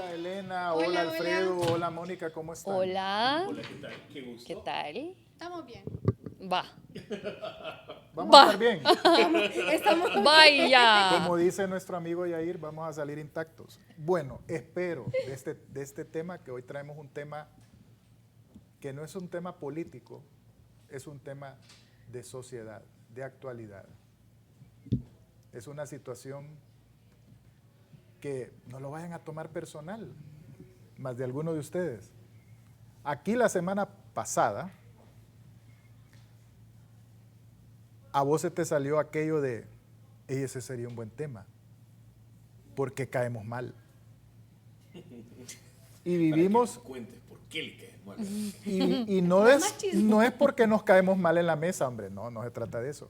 Hola Elena, Hola, hola Alfredo, hola. hola Mónica, ¿cómo están? Hola. Hola, ¿qué tal? Qué gusto. ¿Qué tal? Estamos bien. Va. Vamos a estar bien. Estamos Vaya. Como dice nuestro amigo Yair, vamos a salir intactos. Bueno, espero de este tema, que hoy traemos un tema que no es un tema político, es un tema de sociedad, de actualidad. Es una situación que no lo vayan a tomar personal, más de alguno de ustedes. Aquí la semana pasada, a vos se te salió aquello de, "Ey, ese sería un buen tema, porque caemos mal". Y vivimos, Para que cuentes por qué le caes mal. y no es porque nos caemos mal en la mesa, hombre, no se trata de eso.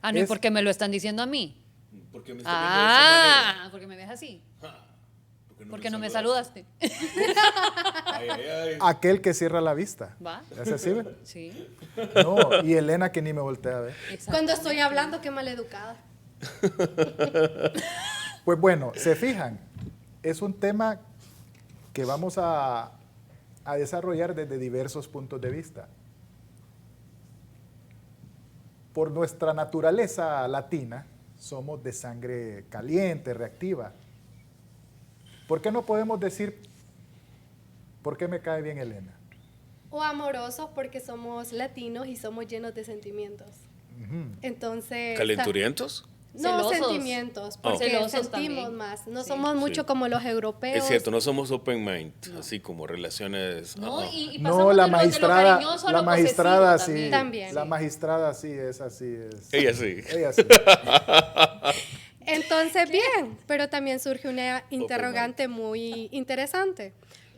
Ah, no, ¿y Es- por qué me lo están diciendo a mí? Porque me está viendo de esa manera. Ah, porque me ves así. Ja, Porque no me saludaste. saludaste. Ay, ay, ay. Aquel que cierra la vista. ¿Va? ¿Es así? Ve? Sí. No, y Elena que ni me voltea a ver. Cuando estoy hablando, qué maleducada. Pues bueno, se fijan, es un tema que vamos a desarrollar desde diversos puntos de vista. Por nuestra naturaleza latina, somos de sangre caliente, reactiva. ¿Por qué no podemos decir por qué me cae bien Elena? O amorosos porque somos latinos y somos llenos de sentimientos. Entonces. ¿Calenturientos? No, Celosos. sentimientos, porque Celosos sentimos también. más. No Sí. somos mucho Sí. como los europeos. Es cierto, no somos open mind, así como relaciones. No, ajá. y No, pasamos la de lo magistrada, cariñoso a la lo magistrada posesivo sí, También. la Sí. magistrada sí es así es. Ella sí. Ella sí. Entonces, bien, pero también surge una interrogante muy interesante.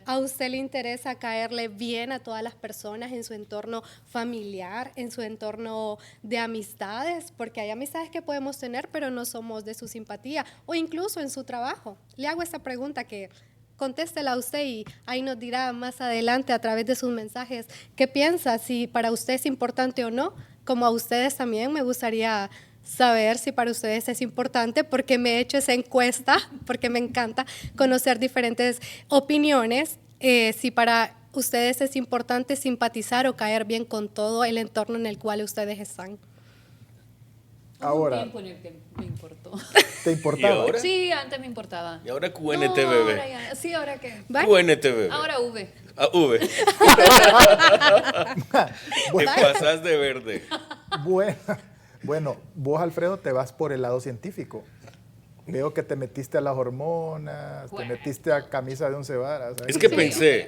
¿A usted le interesa caerle bien a todas las personas en su entorno familiar, en su entorno de amistades? Porque hay amistades que podemos tener, pero no somos de su simpatía, o incluso en su trabajo. Le hago esta pregunta que contéstela a usted y ahí nos dirá más adelante a través de sus mensajes qué piensa, si para usted es importante o no. Como a ustedes también me gustaría saber si para ustedes es importante, porque me he hecho esa encuesta, porque me encanta conocer diferentes opiniones, si para ustedes es importante simpatizar o caer bien con todo el entorno en el cual ustedes están. Hubo Ahora. un tiempo en el que me importó. ¿Te importaba? ¿Y ahora? Sí, antes me importaba. Y ahora No, QNT ahora bebé. ya. Sí, ¿ahora qué? ¿Va? QNT bebé. Ahora V. Ah, V. Te Bueno, pasas de verde. bueno, bueno, vos Alfredo te vas por el lado científico. Veo que te metiste a las hormonas, te Bueno. metiste a camisa de 11 varas. ¿sabes? Es que Sí.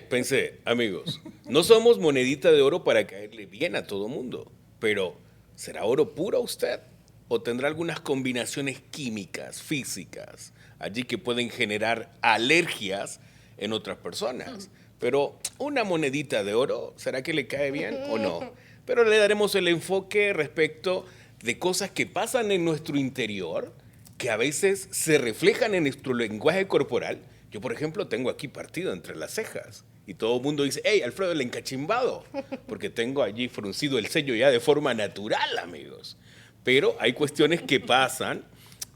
pensé, amigos, no somos monedita de oro para caerle bien a todo mundo, pero ¿será oro puro usted? ¿O tendrá algunas combinaciones químicas, físicas, allí que pueden generar alergias en otras personas? Pero una monedita de oro, ¿será que le cae bien o no? Pero le daremos el enfoque respecto de cosas que pasan en nuestro interior, que a veces se reflejan en nuestro lenguaje corporal. Yo, por ejemplo, tengo aquí partido entre las cejas y todo el mundo dice, hey, Alfredo el encachimbado, porque tengo allí fruncido el ceño ya de forma natural, amigos. Pero hay cuestiones que pasan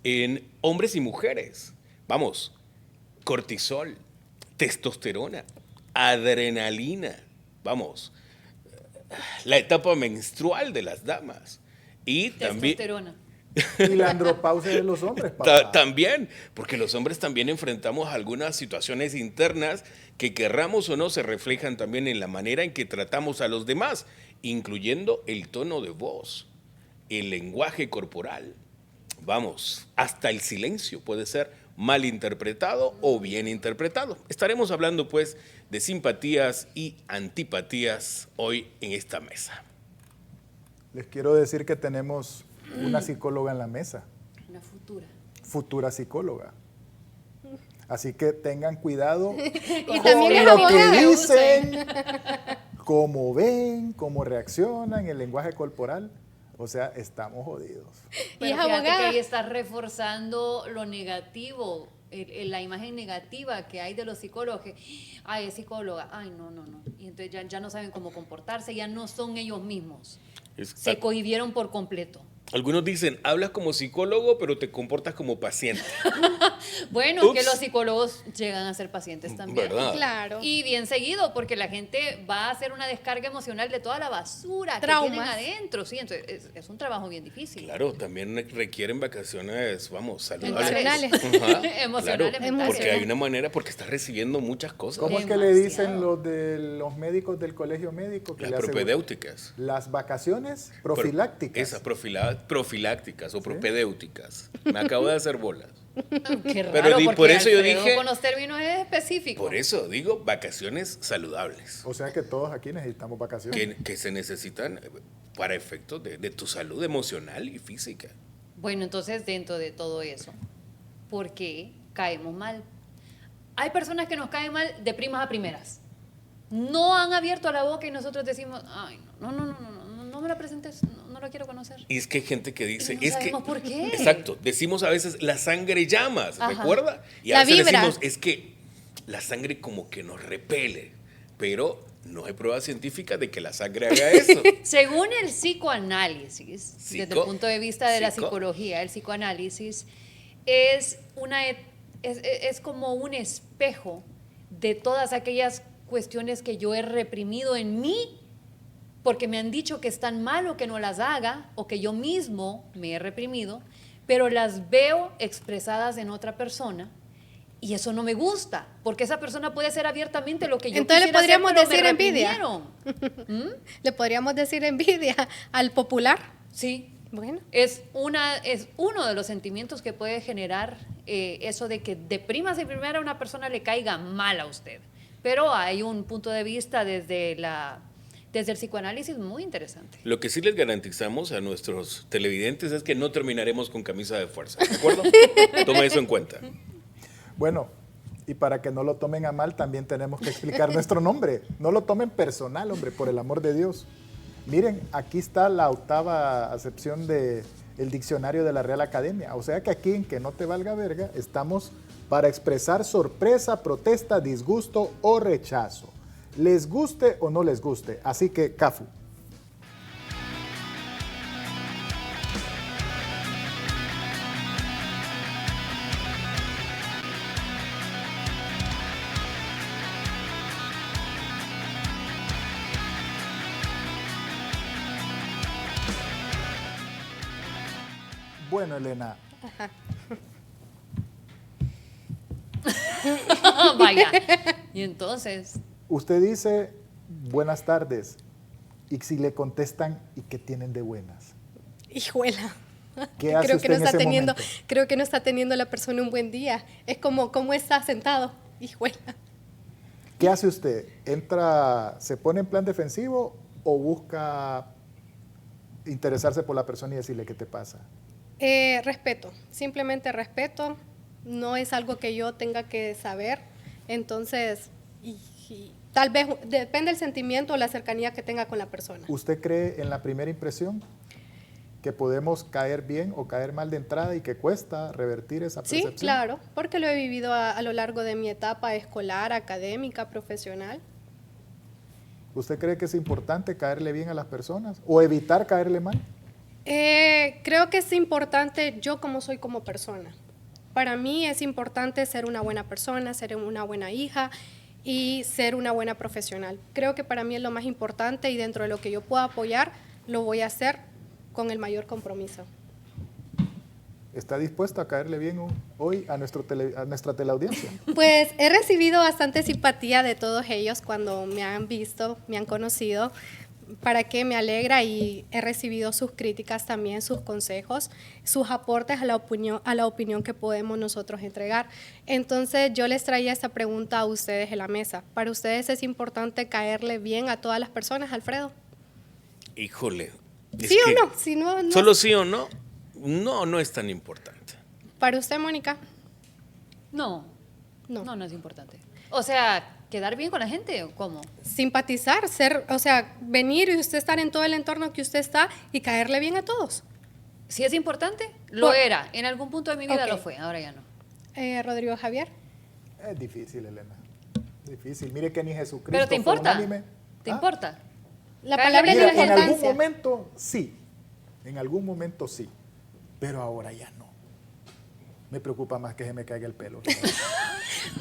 en hombres y mujeres. Vamos, cortisol, testosterona, adrenalina, vamos, la etapa menstrual de las damas. Y también... Testosterona. Y la andropausia de los hombres, papá. También, porque los hombres también enfrentamos algunas situaciones internas que querramos o no se reflejan también en la manera en que tratamos a los demás, incluyendo el tono de voz, el lenguaje corporal. Vamos, hasta el silencio puede ser mal interpretado o bien interpretado. Estaremos hablando pues de simpatías y antipatías hoy en esta mesa. Les quiero decir que tenemos una psicóloga en la mesa, Una futura. futura psicóloga. Así que tengan cuidado Y también es con lo que abogada. dicen, cómo ven, cómo reaccionan, el lenguaje corporal. O sea, estamos jodidos. Y Pero es fíjate abogada. que ahí estás reforzando lo negativo, la imagen negativa que hay de los psicólogos, que, ay, es psicóloga, ay, no. Y entonces ya no saben cómo comportarse, ya no son ellos mismos. Se cohibieron por completo. Algunos dicen, hablas como psicólogo, pero te comportas como paciente. Bueno, Ups. que los psicólogos llegan a ser pacientes también. ¿Verdad? Claro. Y bien seguido, porque la gente va a hacer una descarga emocional de toda la basura Traumas. que tienen adentro. Sí, entonces es un trabajo bien difícil. Claro, también requieren vacaciones, vamos, saludables. Emocionales. Ajá, Emocionales, claro, mentales. porque hay una manera, porque estás recibiendo muchas cosas. ¿Cómo es que le dicen Demasiado. los de los médicos del colegio médico? Que Las le aseguran? propedéuticas. Las vacaciones profilácticas. Esas profilácticas o propedéuticas. Me acabo de hacer bolas. Qué raro, Pero porque por eso yo Alfredo dije- con los términos específicos. Por eso digo vacaciones saludables. O sea que todos aquí necesitamos vacaciones. Que se necesitan para efectos de tu salud emocional y física. Bueno, entonces dentro de todo eso, ¿por qué caemos mal? Hay personas que nos caen mal de primas a primeras. No han abierto la boca y nosotros decimos, ay, no me la presentes, no la quiero conocer. Y es que hay gente que dice, Y no es que... sabemos por qué. Exacto, decimos a veces la sangre llama, ¿se Ajá. recuerda? Y a La veces vibra. decimos, es que la sangre como que nos repele, pero no hay prueba científica de que la sangre haga eso. Según el psicoanálisis, desde el punto de vista de la Psico. psicología, el psicoanálisis es es como un espejo de todas aquellas cuestiones que yo he reprimido en mí porque me han dicho que están mal o que no las haga o que yo mismo me he reprimido, pero las veo expresadas en otra persona. Y eso no me gusta, porque esa persona puede ser abiertamente lo que yo Entonces le quisiera hacer, podríamos pero me decir envidia. reprimieron. Le podríamos decir envidia al popular. Sí, Bueno, es uno de los sentimientos que puede generar eso de que de primas y primera a una persona le caiga mal a usted. Pero hay un punto de vista desde el psicoanálisis muy interesante. Lo que sí les garantizamos a nuestros televidentes es que no terminaremos con camisa de fuerza, ¿de acuerdo? Toma eso en cuenta. Bueno, y para que no lo tomen a mal, también tenemos que explicar nuestro nombre. No lo tomen personal, hombre, por el amor de Dios. Miren, aquí está la 8ª acepción del diccionario de la Real Academia. O sea que aquí, en que no te valga verga, estamos para expresar sorpresa, protesta, disgusto o rechazo. Les guste o no les guste. Así que, Cafu. Bueno, Elena, Vaya. Y entonces, usted dice buenas tardes y si le contestan ¿y qué tienen de buenas? hijuela. ¿Qué hace Creo usted que no en está ese teniendo, momento? creo que no está teniendo la persona un buen día. Es como cómo está sentado. Hijuela. ¿Qué hace usted? ¿Entra, se pone en plan defensivo o busca interesarse por la persona y decirle qué te pasa? Respeto, simplemente respeto. No es algo que yo tenga que saber. Entonces, y tal vez depende del sentimiento o la cercanía que tenga con la persona. ¿Usted cree en la primera impresión? ¿Que podemos caer bien o caer mal de entrada y que cuesta revertir esa Sí, percepción? claro, porque lo he vivido a lo largo de mi etapa escolar, académica, profesional. ¿Usted cree que es importante caerle bien a las personas o evitar caerle mal? Creo que es importante yo como soy como persona. Para mí es importante ser una buena persona, ser una buena hija y ser una buena profesional. Creo que para mí es lo más importante y dentro de lo que yo pueda apoyar, lo voy a hacer con el mayor compromiso. ¿Está dispuesto a caerle bien hoy a nuestra teleaudiencia? Pues he recibido bastante simpatía de todos ellos cuando me han visto, me han conocido, para que me alegra y he recibido sus críticas también, sus consejos, sus aportes a la opinión que podemos nosotros entregar. Entonces yo les traía esta pregunta a ustedes en la mesa. ¿Para ustedes es importante caerle bien a todas las personas, Alfredo? Híjole. es ¿Sí o que no? Si no, no. ¿Solo sí o no? No, no es tan importante. ¿Para usted, Mónica? no, No. no es importante. O sea, ¿quedar bien con la gente o cómo? Simpatizar, o sea, venir y usted estar en todo el entorno que usted está y caerle bien a todos. ¿Sí es importante? Lo Por- era. En algún punto de mi vida Ok. lo fue, ahora ya no. Rodrigo Javier. Es difícil, Elena. Difícil. Mire que ni Jesucristo ¿Pero te fue importa? unánime. ¿Te ¿Ah? importa? La Caerle palabra bien es Mira, en algún importancia. momento sí, En algún momento sí, pero ahora ya no. Me preocupa más que se me caiga el pelo.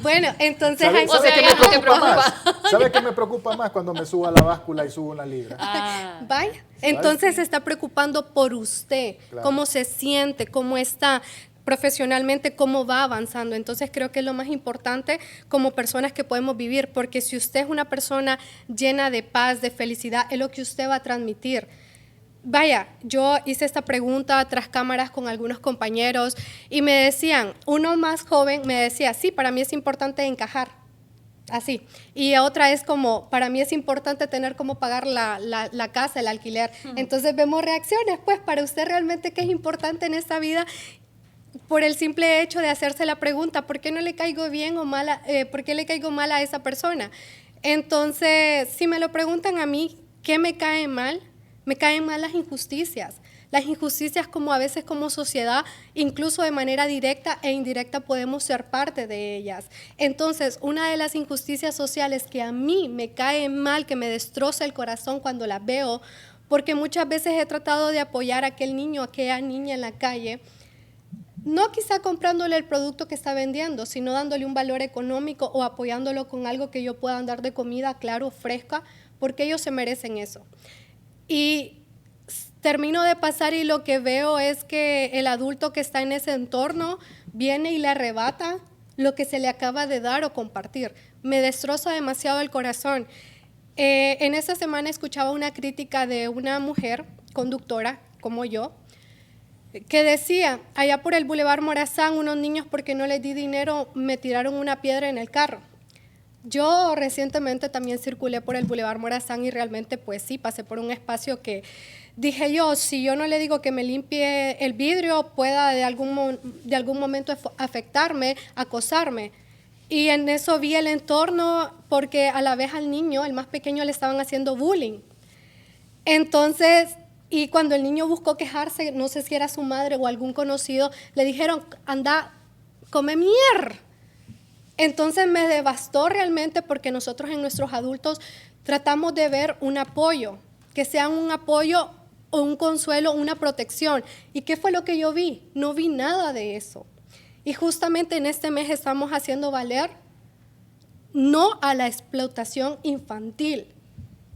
Bueno, entonces... ¿Sabe, hay- O sea, qué ya me no te preocupa preocupa. más? ¿Sabe qué me preocupa más cuando me subo a la báscula y subo una libra? Ah, Vaya, entonces se está preocupando por usted, Claro. cómo se siente, cómo está profesionalmente, cómo va avanzando. Entonces creo que es lo más importante como personas que podemos vivir, porque si usted es una persona llena de paz, de felicidad, es lo que usted va a transmitir. Vaya, yo hice esta pregunta tras cámaras con algunos compañeros y me decían, uno más joven me decía, sí, para mí es importante encajar. Así. Y otra es como, para mí es importante tener cómo pagar la casa, el alquiler. Entonces vemos reacciones, pues, para usted realmente qué es importante en esta vida por el simple hecho de hacerse la pregunta, ¿por qué no le caigo bien o mala, por qué le caigo mal a esa persona? Entonces, si me lo preguntan a mí, ¿qué me cae mal? Me caen mal las injusticias. Las injusticias como a veces como sociedad, incluso de manera directa e indirecta podemos ser parte de ellas. Entonces, una de las injusticias sociales que a mí me cae mal, que me destroza el corazón cuando las veo, porque muchas veces he tratado de apoyar a aquel niño, a aquella niña en la calle, no quizá comprándole el producto que está vendiendo, sino dándole un valor económico o apoyándolo con algo que yo pueda dar de comida, claro, fresca, porque ellos se merecen eso. Y termino de pasar y lo que veo es que el adulto que está en ese entorno viene y le arrebata lo que se le acaba de dar o compartir. Me destroza demasiado el corazón. En esta semana escuchaba una crítica de una mujer conductora como yo, que decía, allá por el Boulevard Morazán, unos niños porque no les di dinero me tiraron una piedra en el carro. Yo recientemente también circulé por el Boulevard Morazán y realmente pues sí, pasé por un espacio que dije yo, si yo no le digo que me limpie el vidrio, pueda de algún momento afectarme, acosarme. Y en eso vi el entorno porque a la vez al niño, el más pequeño, le estaban haciendo bullying. Entonces, y cuando el niño buscó quejarse, no sé si era su madre o algún conocido, le dijeron, anda, come mierda. Entonces me devastó realmente porque nosotros en nuestros adultos tratamos de ver un apoyo, que sea un apoyo o un consuelo, una protección. ¿Y qué fue lo que yo vi? No vi nada de eso. Y justamente en este mes estamos haciendo valer no a la explotación infantil.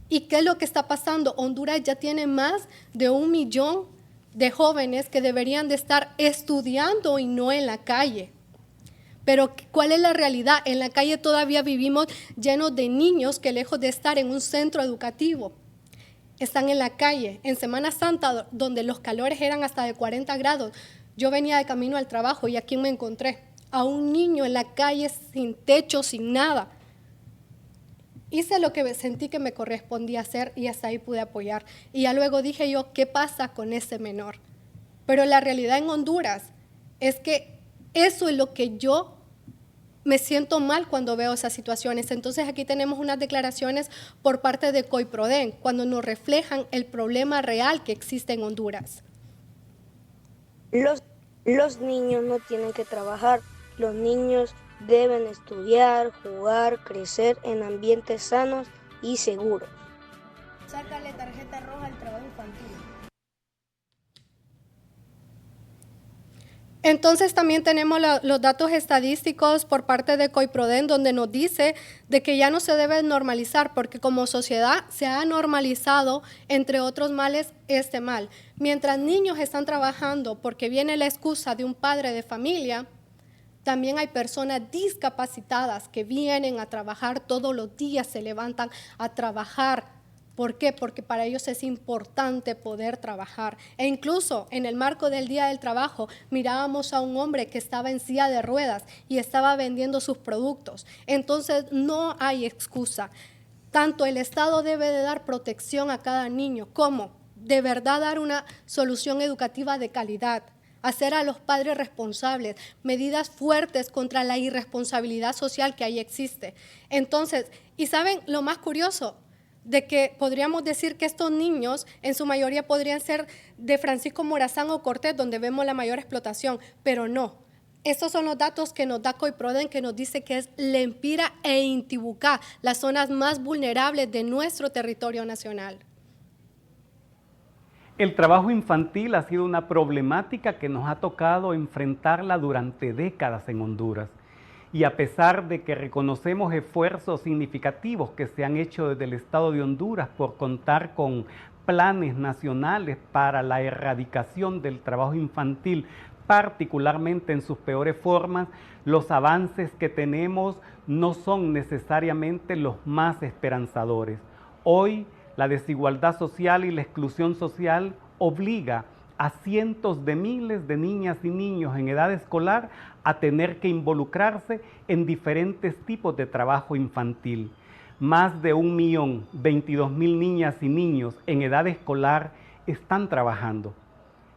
¿Y qué es lo que está pasando? Honduras ya tiene más de 1 millón de jóvenes que deberían de estar estudiando y no en la calle. Pero ¿cuál es la realidad? En la calle todavía vivimos llenos de niños que lejos de estar en un centro educativo, están en la calle. En Semana Santa, donde los calores eran hasta de 40 grados, yo venía de camino al trabajo y ¿a quién me encontré? A un niño en la calle sin techo, sin nada. Hice lo que sentí que me correspondía hacer y hasta ahí pude apoyar. Y ya luego dije yo, ¿qué pasa con ese menor? Pero la realidad en Honduras es que eso es lo que yo me siento mal cuando veo esas situaciones. Entonces aquí tenemos unas declaraciones por parte de COIPRODEN cuando nos reflejan el problema real que existe en Honduras. Los niños no tienen que trabajar. Los niños deben estudiar, jugar, crecer en ambientes sanos y seguros. Sácale tarjeta roja al trabajo infantil. Entonces también tenemos los datos estadísticos por parte de COIPRODEN donde nos dice de que ya no se debe normalizar porque como sociedad se ha normalizado, entre otros males, este mal. Mientras niños están trabajando porque viene la excusa de un padre de familia, también hay personas discapacitadas que vienen a trabajar todos los días, se levantan a trabajar. ¿Por qué? Porque para ellos es importante poder trabajar. E incluso en el marco del Día del Trabajo mirábamos a un hombre que estaba en silla de ruedas y estaba vendiendo sus productos. Entonces no hay excusa. Tanto el Estado debe de dar protección a cada niño como de verdad dar una solución educativa de calidad. Hacer a los padres responsables, medidas fuertes contra la irresponsabilidad social que ahí existe. Entonces, ¿y saben lo más curioso? De que podríamos decir que estos niños en su mayoría podrían ser de Francisco Morazán o Cortés, donde vemos la mayor explotación, pero no. Estos son los datos que nos da COIPRODEN, que nos dice que es Lempira e Intibucá, las zonas más vulnerables de nuestro territorio nacional. El trabajo infantil ha sido una problemática que nos ha tocado enfrentarla durante décadas en Honduras. Y a pesar de que reconocemos esfuerzos significativos que se han hecho desde el Estado de Honduras por contar con planes nacionales para la erradicación del trabajo infantil, particularmente en sus peores formas, los avances que tenemos no son necesariamente los más esperanzadores. Hoy, la desigualdad social y la exclusión social obliga a cientos de miles de niñas y niños en edad escolar a tener que involucrarse en diferentes tipos de trabajo infantil. Más de 1.022.000 niñas y niños en edad escolar están trabajando.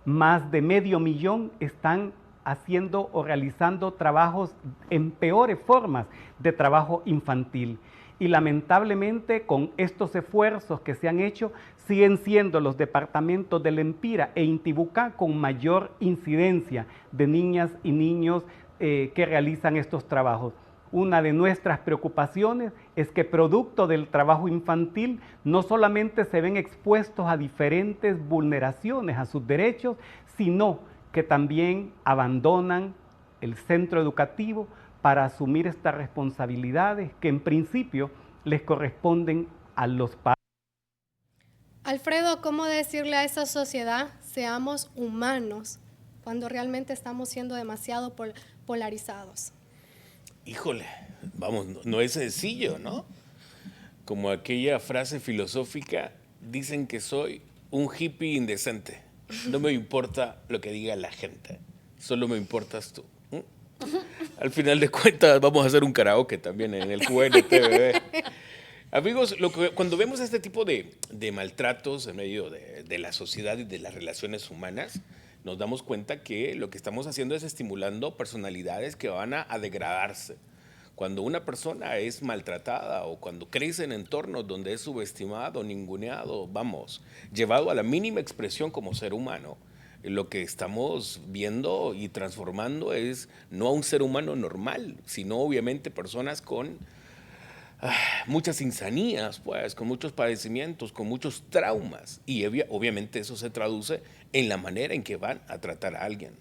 Más de 500.000 están haciendo o realizando trabajos en peores formas de trabajo infantil. Y lamentablemente con estos esfuerzos que se han hecho, siguen siendo los departamentos del Empira e Intibucá con mayor incidencia de niñas y niños que realizan estos trabajos. Una de nuestras preocupaciones es que producto del trabajo infantil no solamente se ven expuestos a diferentes vulneraciones a sus derechos, sino que también abandonan el centro educativo para asumir estas responsabilidades que en principio les corresponden a los padres. Alfredo, ¿cómo decirle a esa sociedad, seamos humanos, cuando realmente estamos siendo demasiado polarizados? Híjole, vamos, no es sencillo, ¿no? Como aquella frase filosófica, dicen que soy un hippie indecente. No me importa lo que diga la gente, solo me importas tú. Al final de cuentas vamos a hacer un karaoke también en el QNT, bebé. Amigos, cuando vemos este tipo de maltratos en medio de la sociedad y de las relaciones humanas, nos damos cuenta que lo que estamos haciendo es estimulando personalidades que van a degradarse. Cuando una persona es maltratada o cuando crece en entornos donde es subestimado, ninguneado, vamos, llevado a la mínima expresión como ser humano, lo que estamos viendo y transformando es no a un ser humano normal, sino obviamente personas con muchas insanías, pues, con muchos padecimientos, con muchos traumas. Y obviamente eso se traduce en la manera en que van a tratar a alguien.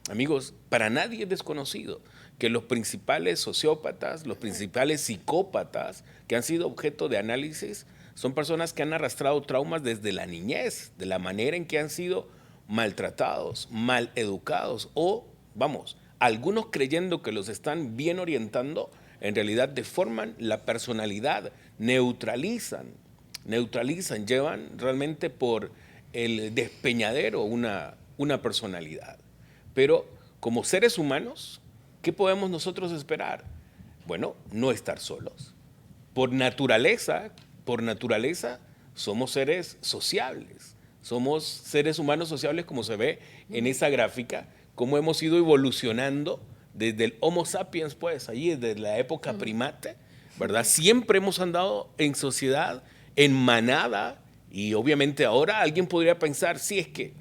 Amigos, para nadie es desconocido que los principales sociópatas, los principales psicópatas que han sido objeto de análisis son personas que han arrastrado traumas desde la niñez, de la manera en que han sido maltratados, mal educados o, vamos, algunos creyendo que los están bien orientando, en realidad deforman la personalidad, neutralizan, llevan realmente por el despeñadero una personalidad. Pero como seres humanos, ¿qué podemos nosotros esperar? Bueno, no estar solos. Por naturaleza, somos seres sociables. Somos seres humanos sociables, como se ve en esa gráfica, cómo hemos ido evolucionando desde el Homo sapiens, pues, allí desde la época primate, ¿verdad? Siempre hemos andado en sociedad, en manada, y obviamente ahora alguien podría pensar, sí, es que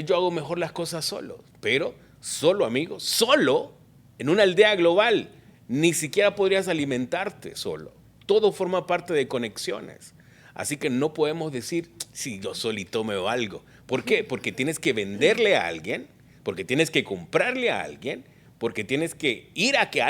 yo hago mejor las cosas solo, pero solo, amigos, solo, en una aldea global, ni siquiera podrías alimentarte solo. Todo forma parte de conexiones. Así que no podemos decir, si yo solito me valgo. ¿Por qué? Porque tienes que venderle a alguien, porque tienes que comprarle a alguien, porque tienes que ir a que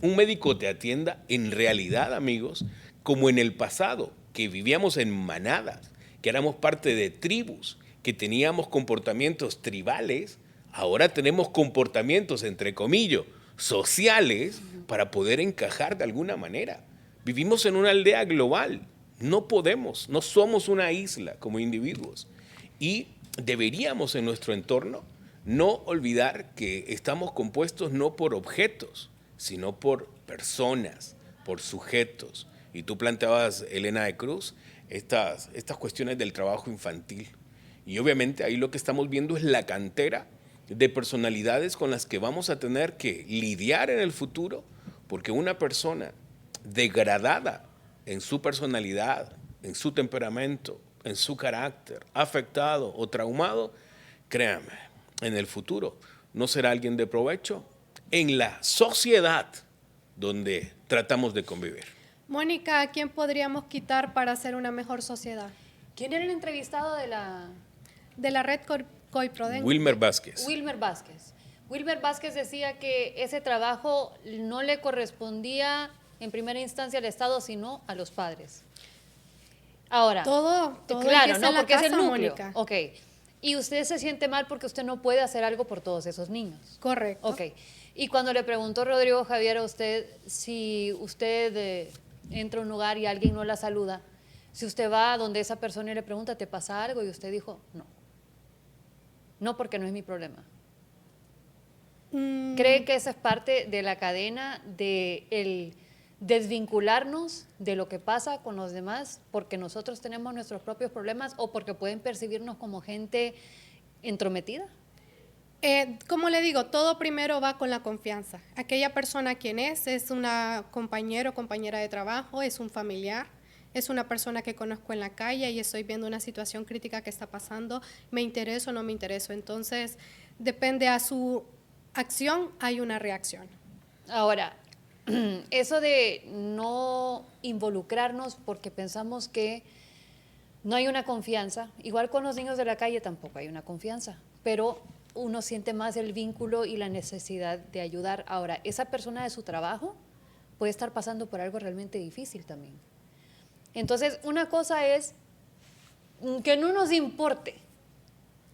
un médico te atienda. En realidad, amigos, como en el pasado, que vivíamos en manadas, que éramos parte de tribus, que teníamos comportamientos tribales, ahora tenemos comportamientos, entre comillas, sociales, para poder encajar de alguna manera. Vivimos en una aldea global. No podemos, no somos una isla como individuos. Y deberíamos en nuestro entorno no olvidar que estamos compuestos no por objetos, sino por personas, por sujetos. Y tú planteabas, Elena de Cruz, estas cuestiones del trabajo infantil. Y obviamente ahí lo que estamos viendo es la cantera de personalidades con las que vamos a tener que lidiar en el futuro, porque una persona degradada en su personalidad, en su temperamento, en su carácter, afectado o traumado, créanme, en el futuro no será alguien de provecho en la sociedad donde tratamos de convivir. Mónica, ¿a quién podríamos quitar para hacer una mejor sociedad? ¿Quién era el entrevistado de la...? de la red Coiprodén. Wilmer Vázquez. Wilmer Vázquez. Wilmer Vázquez decía que ese trabajo no le correspondía en primera instancia al Estado, sino a los padres. Ahora, Todo claro, empieza ¿no? en la Porque es el casa, núcleo. Mónica. Ok. Y usted se siente mal porque usted no puede hacer algo por todos esos niños. Correcto. Ok. Y cuando le preguntó Rodrigo Javier a usted si usted entra a un lugar y alguien no la saluda, si usted va a donde esa persona y le pregunta, ¿te pasa algo? Y usted dijo, no. No, porque no es mi problema. ¿Cree que esa es parte de la cadena de el desvincularnos de lo que pasa con los demás porque nosotros tenemos nuestros propios problemas o porque pueden percibirnos como gente entrometida? Como le digo, todo primero va con la confianza. Aquella persona quien es una compañero o compañera de trabajo, es un familiar, es una persona que conozco en la calle y estoy viendo una situación crítica que está pasando, ¿me intereso o no me intereso? Entonces, depende a su acción, hay una reacción. Ahora, eso de no involucrarnos porque pensamos que no hay una confianza, igual con los niños de la calle tampoco hay una confianza, pero uno siente más el vínculo y la necesidad de ayudar. Ahora, esa persona de su trabajo puede estar pasando por algo realmente difícil también. Entonces, una cosa es que no nos importe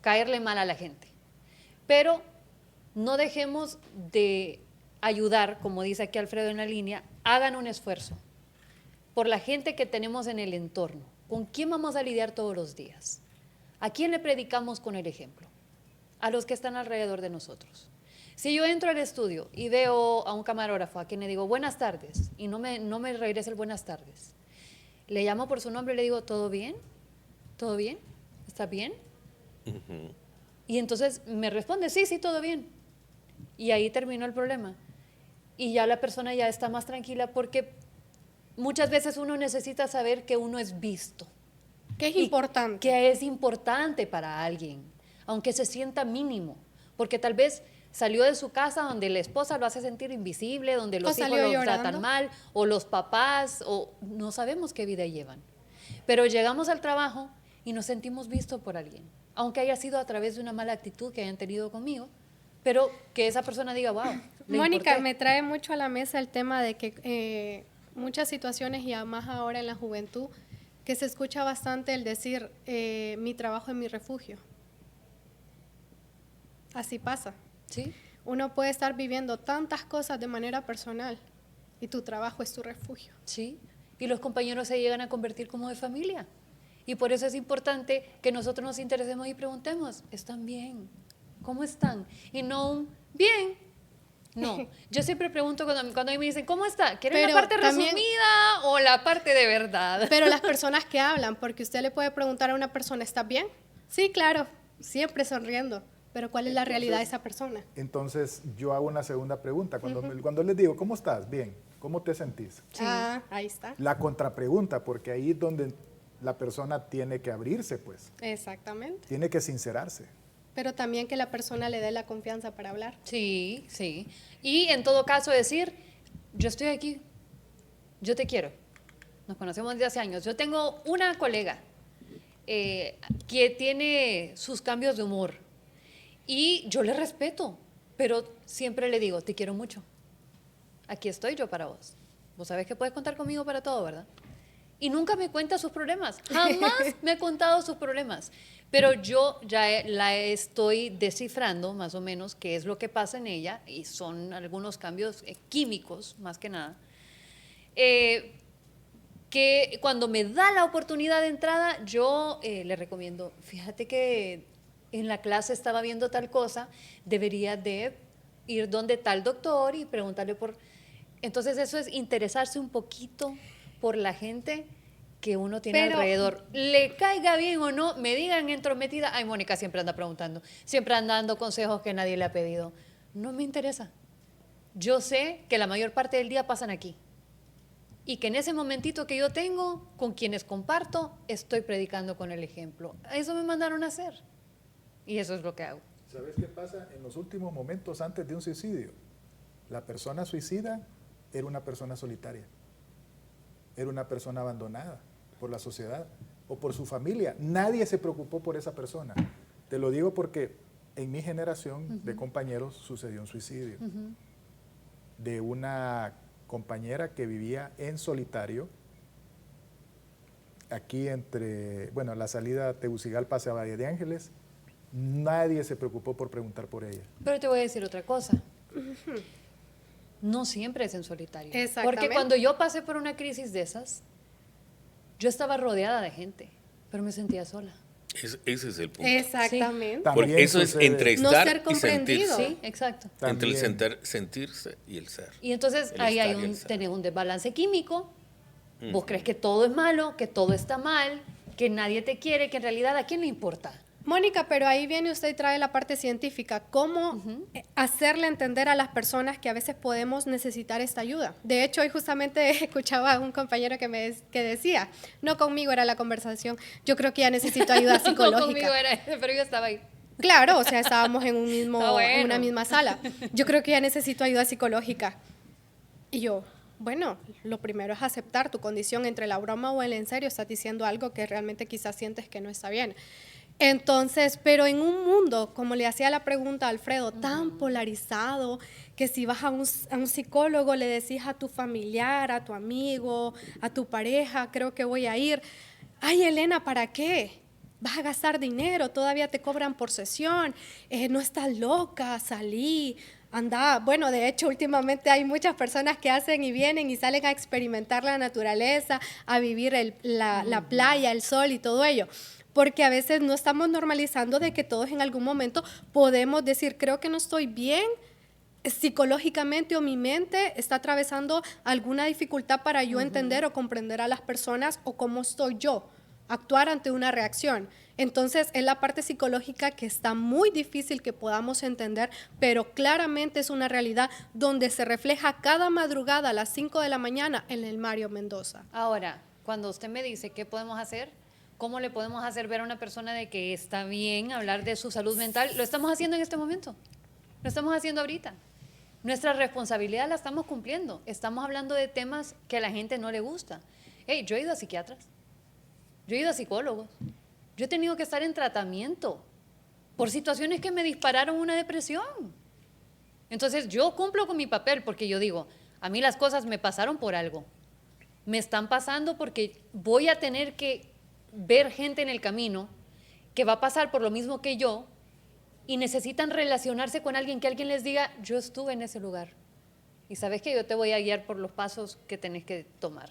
caerle mal a la gente, pero no dejemos de ayudar, como dice aquí Alfredo en la línea, hagan un esfuerzo por la gente que tenemos en el entorno. ¿Con quién vamos a lidiar todos los días? ¿A quién le predicamos con el ejemplo? A los que están alrededor de nosotros. Si yo entro al estudio y veo a un camarógrafo a quien le digo buenas tardes y no me regresa el buenas tardes, le llamo por su nombre y le digo, ¿todo bien? ¿Todo bien? ¿Está bien? Y entonces me responde, sí, todo bien. Y ahí terminó el problema. Y ya la persona ya está más tranquila porque muchas veces uno necesita saber que uno es visto. Que es importante. Que es importante para alguien, aunque se sienta mínimo. Porque tal vez salió de su casa donde la esposa lo hace sentir invisible, donde los hijos lo tratan mal, o los papás, o no sabemos qué vida llevan. Pero llegamos al trabajo y nos sentimos vistos por alguien, aunque haya sido a través de una mala actitud que hayan tenido conmigo, pero que esa persona diga, wow. Mónica, me trae mucho a la mesa el tema de que muchas situaciones, y además ahora en la juventud, que se escucha bastante el decir, mi trabajo es mi refugio. Así pasa. ¿Sí? Uno puede estar viviendo tantas cosas de manera personal y tu trabajo es tu refugio. Sí, y los compañeros se llegan a convertir como de familia. Y por eso es importante que nosotros nos interesemos y preguntemos, ¿están bien? ¿Cómo están? Y no un, bien. No, yo siempre pregunto cuando a mí me dicen, ¿cómo está? ¿Quieren la parte resumida o la parte de verdad? Pero las personas que hablan, porque usted le puede preguntar a una persona, ¿estás bien? Sí, claro, siempre sonriendo. Pero ¿cuál es la realidad de esa persona? Entonces, yo hago una segunda pregunta. Cuando les digo, ¿cómo estás? Bien. ¿Cómo te sentís? Sí. Ahí está. La contrapregunta, porque ahí es donde la persona tiene que abrirse, pues. Exactamente. Tiene que sincerarse. Pero también que la persona le dé la confianza para hablar. Sí, sí. Y en todo caso decir, yo estoy aquí, yo te quiero. Nos conocemos desde hace años. Yo tengo una colega que tiene sus cambios de humor y yo le respeto, pero siempre le digo, te quiero mucho. Aquí estoy yo para vos. Vos sabés que puedes contar conmigo para todo, ¿verdad? Y nunca me cuenta sus problemas. Jamás me ha contado sus problemas. Pero yo ya la estoy descifrando, más o menos, qué es lo que pasa en ella, y son algunos cambios químicos, más que nada, que cuando me da la oportunidad de entrada, yo le recomiendo, fíjate que en la clase estaba viendo tal cosa, debería de ir donde tal doctor y preguntarle por... Entonces eso es interesarse un poquito por la gente que uno tiene alrededor. Le caiga bien o no, me digan entrometida, ay, Mónica siempre anda preguntando, siempre anda dando consejos que nadie le ha pedido. No me interesa. Yo sé que la mayor parte del día pasan aquí y que en ese momentito que yo tengo, con quienes comparto, estoy predicando con el ejemplo. Eso me mandaron a hacer y eso es lo que hago. ¿Sabes qué pasa? En los últimos momentos antes de un suicidio, la persona suicida era una persona solitaria, era una persona abandonada por la sociedad o por su familia. Nadie se preocupó por esa persona. Te lo digo porque en mi generación de compañeros sucedió un suicidio de una compañera que vivía en solitario aquí entre, bueno, la salida Tegucigalpa hacia Valle de Ángeles. Nadie se preocupó por preguntar por ella. Pero te voy a decir otra cosa. No siempre es en solitario. Exactamente. Porque cuando yo pasé por una crisis de esas, yo estaba rodeada de gente, pero me sentía sola. Ese es el punto. Exactamente. También Porque eso es sucede. entre No estar ser y comprendido. sentirse. Sí, exacto. Entre el También. sentirse y el ser. Y entonces El ahí estar hay y el ser. tenés un desbalance químico. Vos crees que todo es malo, que todo está mal, que nadie te quiere, que en realidad ¿a quién le importa? Mónica, pero ahí viene usted y trae la parte científica. ¿Cómo hacerle entender a las personas que a veces podemos necesitar esta ayuda? De hecho, hoy justamente escuchaba a un compañero que decía, no conmigo era la conversación, yo creo que ya necesito ayuda No psicológica. conmigo era ese, pero yo estaba ahí. Claro, o sea, estábamos en un mismo, Está bueno. en una misma sala. Yo creo que ya necesito ayuda psicológica. Y yo, bueno, lo primero es aceptar tu condición entre la broma o el en serio. Estás diciendo algo que realmente quizás sientes que no está bien. Entonces, pero en un mundo, como le hacía la pregunta a Alfredo, tan polarizado, que si vas a un psicólogo le decís a tu familiar, a tu amigo, a tu pareja, creo que voy a ir. Ay, Elena, ¿para qué? Vas a gastar dinero, todavía te cobran por sesión, no estás loca, salí, anda. Bueno, de hecho, últimamente hay muchas personas que hacen y vienen y salen a experimentar la naturaleza, a vivir la playa, el sol y todo ello. Porque a veces no estamos normalizando de que todos en algún momento podemos decir, creo que no estoy bien psicológicamente o mi mente está atravesando alguna dificultad para yo entender o comprender a las personas o cómo estoy yo, actuar ante una reacción. Entonces, es la parte psicológica que está muy difícil que podamos entender, pero claramente es una realidad donde se refleja cada madrugada a las 5 de la mañana en el Mario Mendoza. Ahora, cuando usted me dice qué podemos hacer, ¿cómo le podemos hacer ver a una persona de que está bien hablar de su salud mental? Lo estamos haciendo en este momento. Lo estamos haciendo ahorita. Nuestra responsabilidad la estamos cumpliendo. Estamos hablando de temas que a la gente no le gusta. Hey, yo he ido a psiquiatras. Yo he ido a psicólogos. Yo he tenido que estar en tratamiento por situaciones que me dispararon una depresión. Entonces, yo cumplo con mi papel porque yo digo, a mí las cosas me pasaron por algo. Me están pasando porque voy a tener que ver gente en el camino que va a pasar por lo mismo que yo y necesitan relacionarse con alguien, que alguien les diga, yo estuve en ese lugar y sabes que yo te voy a guiar por los pasos que tenés que tomar.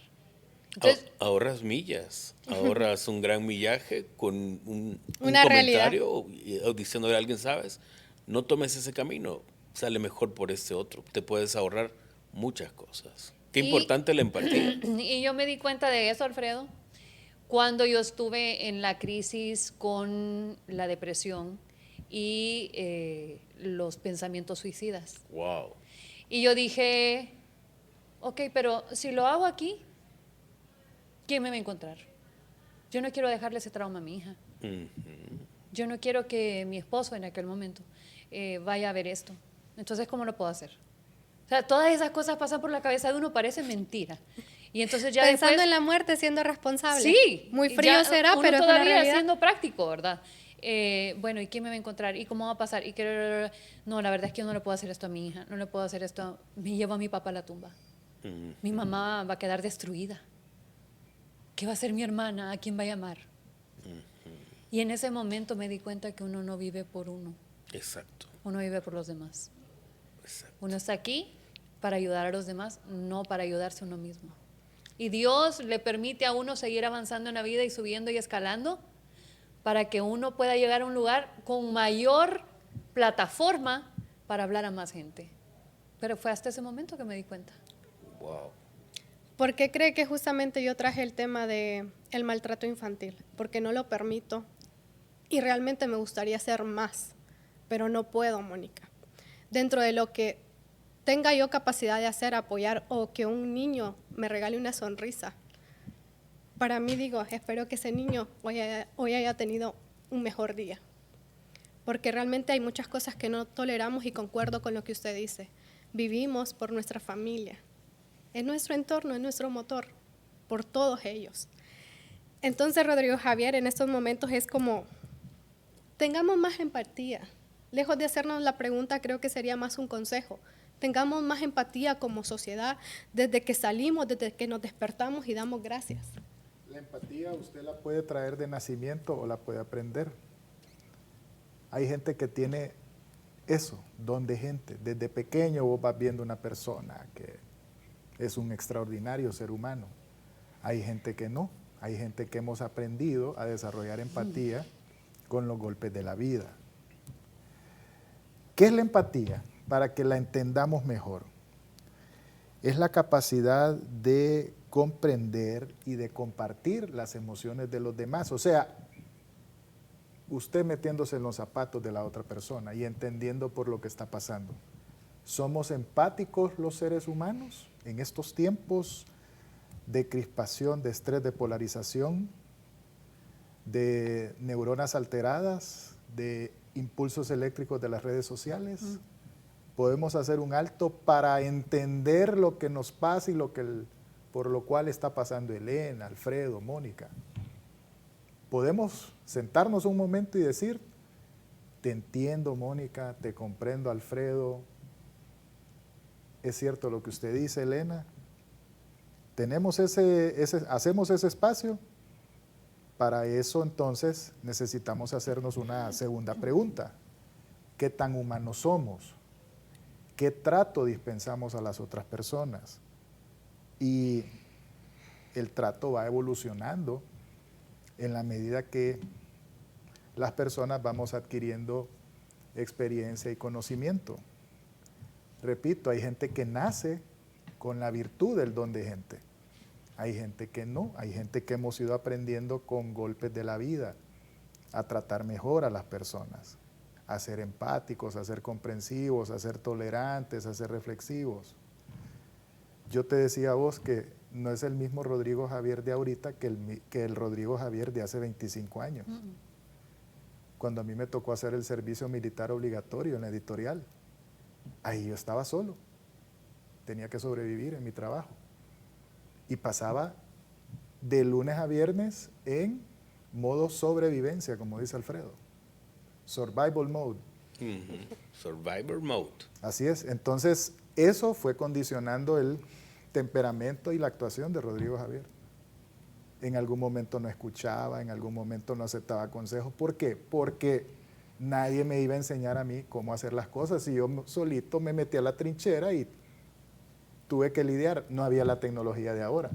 Entonces, Ahorras millas, ahorras un gran millaje con un Una comentario o diciéndole a alguien, sabes, no tomes ese camino, sale mejor por este otro, te puedes ahorrar muchas cosas. Qué Y- importante la empatía. y yo me di cuenta de eso, Alfredo, cuando yo estuve en la crisis con la depresión y los pensamientos suicidas. Wow. Y yo dije, ok, pero si lo hago aquí, ¿quién me va a encontrar? Yo no quiero dejarle ese trauma a mi hija. Yo no quiero que mi esposo en aquel momento vaya a ver esto. Entonces, ¿cómo lo puedo hacer? O sea, todas esas cosas pasan por la cabeza de uno, parece mentira. Y entonces ya Pensando después, en la muerte siendo responsable. sí, Muy y frío ya será, uno pero es una todavía realidad. siendo práctico, ¿verdad? Bueno, ¿y quién me va a encontrar? ¿Y cómo va a pasar? ¿Y qué? No, la verdad es que yo no le puedo hacer esto a mi hija, no le puedo hacer esto. Me llevo a mi papá a la tumba. Mi mamá va a quedar destruida. ¿Qué va a hacer mi hermana? ¿A quién va a llamar? Y en ese momento me di cuenta que uno no vive por uno, Exacto, uno vive por los demás. exacto. Uno está aquí para ayudar a los demás, no para ayudarse a uno mismo. Y Dios le permite a uno seguir avanzando en la vida y subiendo y escalando para que uno pueda llegar a un lugar con mayor plataforma para hablar a más gente. Pero fue hasta ese momento que me di cuenta. Wow. ¿Por qué cree que justamente yo traje el tema de el maltrato infantil? Porque no lo permito y realmente me gustaría hacer más, pero no puedo, Mónica. Dentro de lo que tenga yo capacidad de hacer, apoyar o que un niño me regale una sonrisa. Para mí digo, espero que ese niño hoy haya tenido un mejor día. Porque realmente hay muchas cosas que no toleramos y concuerdo con lo que usted dice. Vivimos por nuestra familia. Es nuestro entorno, es nuestro motor, por todos ellos. Entonces, Rodrigo Javier, en estos momentos es como tengamos más empatía. Lejos de hacernos la pregunta, creo que sería más un consejo. Tengamos más empatía como sociedad desde que salimos, desde que nos despertamos y damos gracias. La empatía usted la puede traer de nacimiento o la puede aprender. Hay gente que tiene eso, don de gente. Desde pequeño vos vas viendo una persona que es un extraordinario ser humano. Hay gente que no. Hay gente que hemos aprendido a desarrollar empatía con los golpes de la vida. ¿Qué es la empatía? Para que la entendamos mejor. Es la capacidad de comprender y de compartir las emociones de los demás. O sea, usted metiéndose en los zapatos de la otra persona y entendiendo por lo que está pasando. ¿Somos empáticos los seres humanos en estos tiempos de crispación, de estrés, de polarización, de neuronas alteradas, de impulsos eléctricos de las redes sociales? Podemos hacer un alto para entender lo que nos pasa y por lo cual está pasando Elena, Alfredo, Mónica. Podemos sentarnos un momento y decir, te entiendo, Mónica, te comprendo, Alfredo. Es cierto lo que usted dice, Elena. Hacemos ese espacio. Para eso, entonces, necesitamos hacernos una segunda pregunta. ¿Qué tan humanos somos? ¿Qué trato dispensamos a las otras personas? Y el trato va evolucionando en la medida que las personas vamos adquiriendo experiencia y conocimiento. Repito, hay gente que nace con la virtud del don de gente. Hay gente que no, hay gente que hemos ido aprendiendo con golpes de la vida a tratar mejor a las personas, a ser empáticos, a ser comprensivos, a ser tolerantes, a ser reflexivos. Yo te decía a vos que no es el mismo Rodrigo Javier de ahorita que el Rodrigo Javier de hace 25 años. Cuando a mí me tocó hacer el servicio militar obligatorio en la editorial, ahí yo estaba solo, tenía que sobrevivir en mi trabajo. Y pasaba de lunes a viernes en modo sobrevivencia, como dice Alfredo. Survival mode. Survivor mode. Así es. Entonces, eso fue condicionando el temperamento y la actuación de Rodrigo Javier. En algún momento no escuchaba, en algún momento no aceptaba consejos. ¿Por qué? Porque nadie me iba a enseñar a mí cómo hacer las cosas. Y yo solito me metí a la trinchera y tuve que lidiar. No había la tecnología de ahora.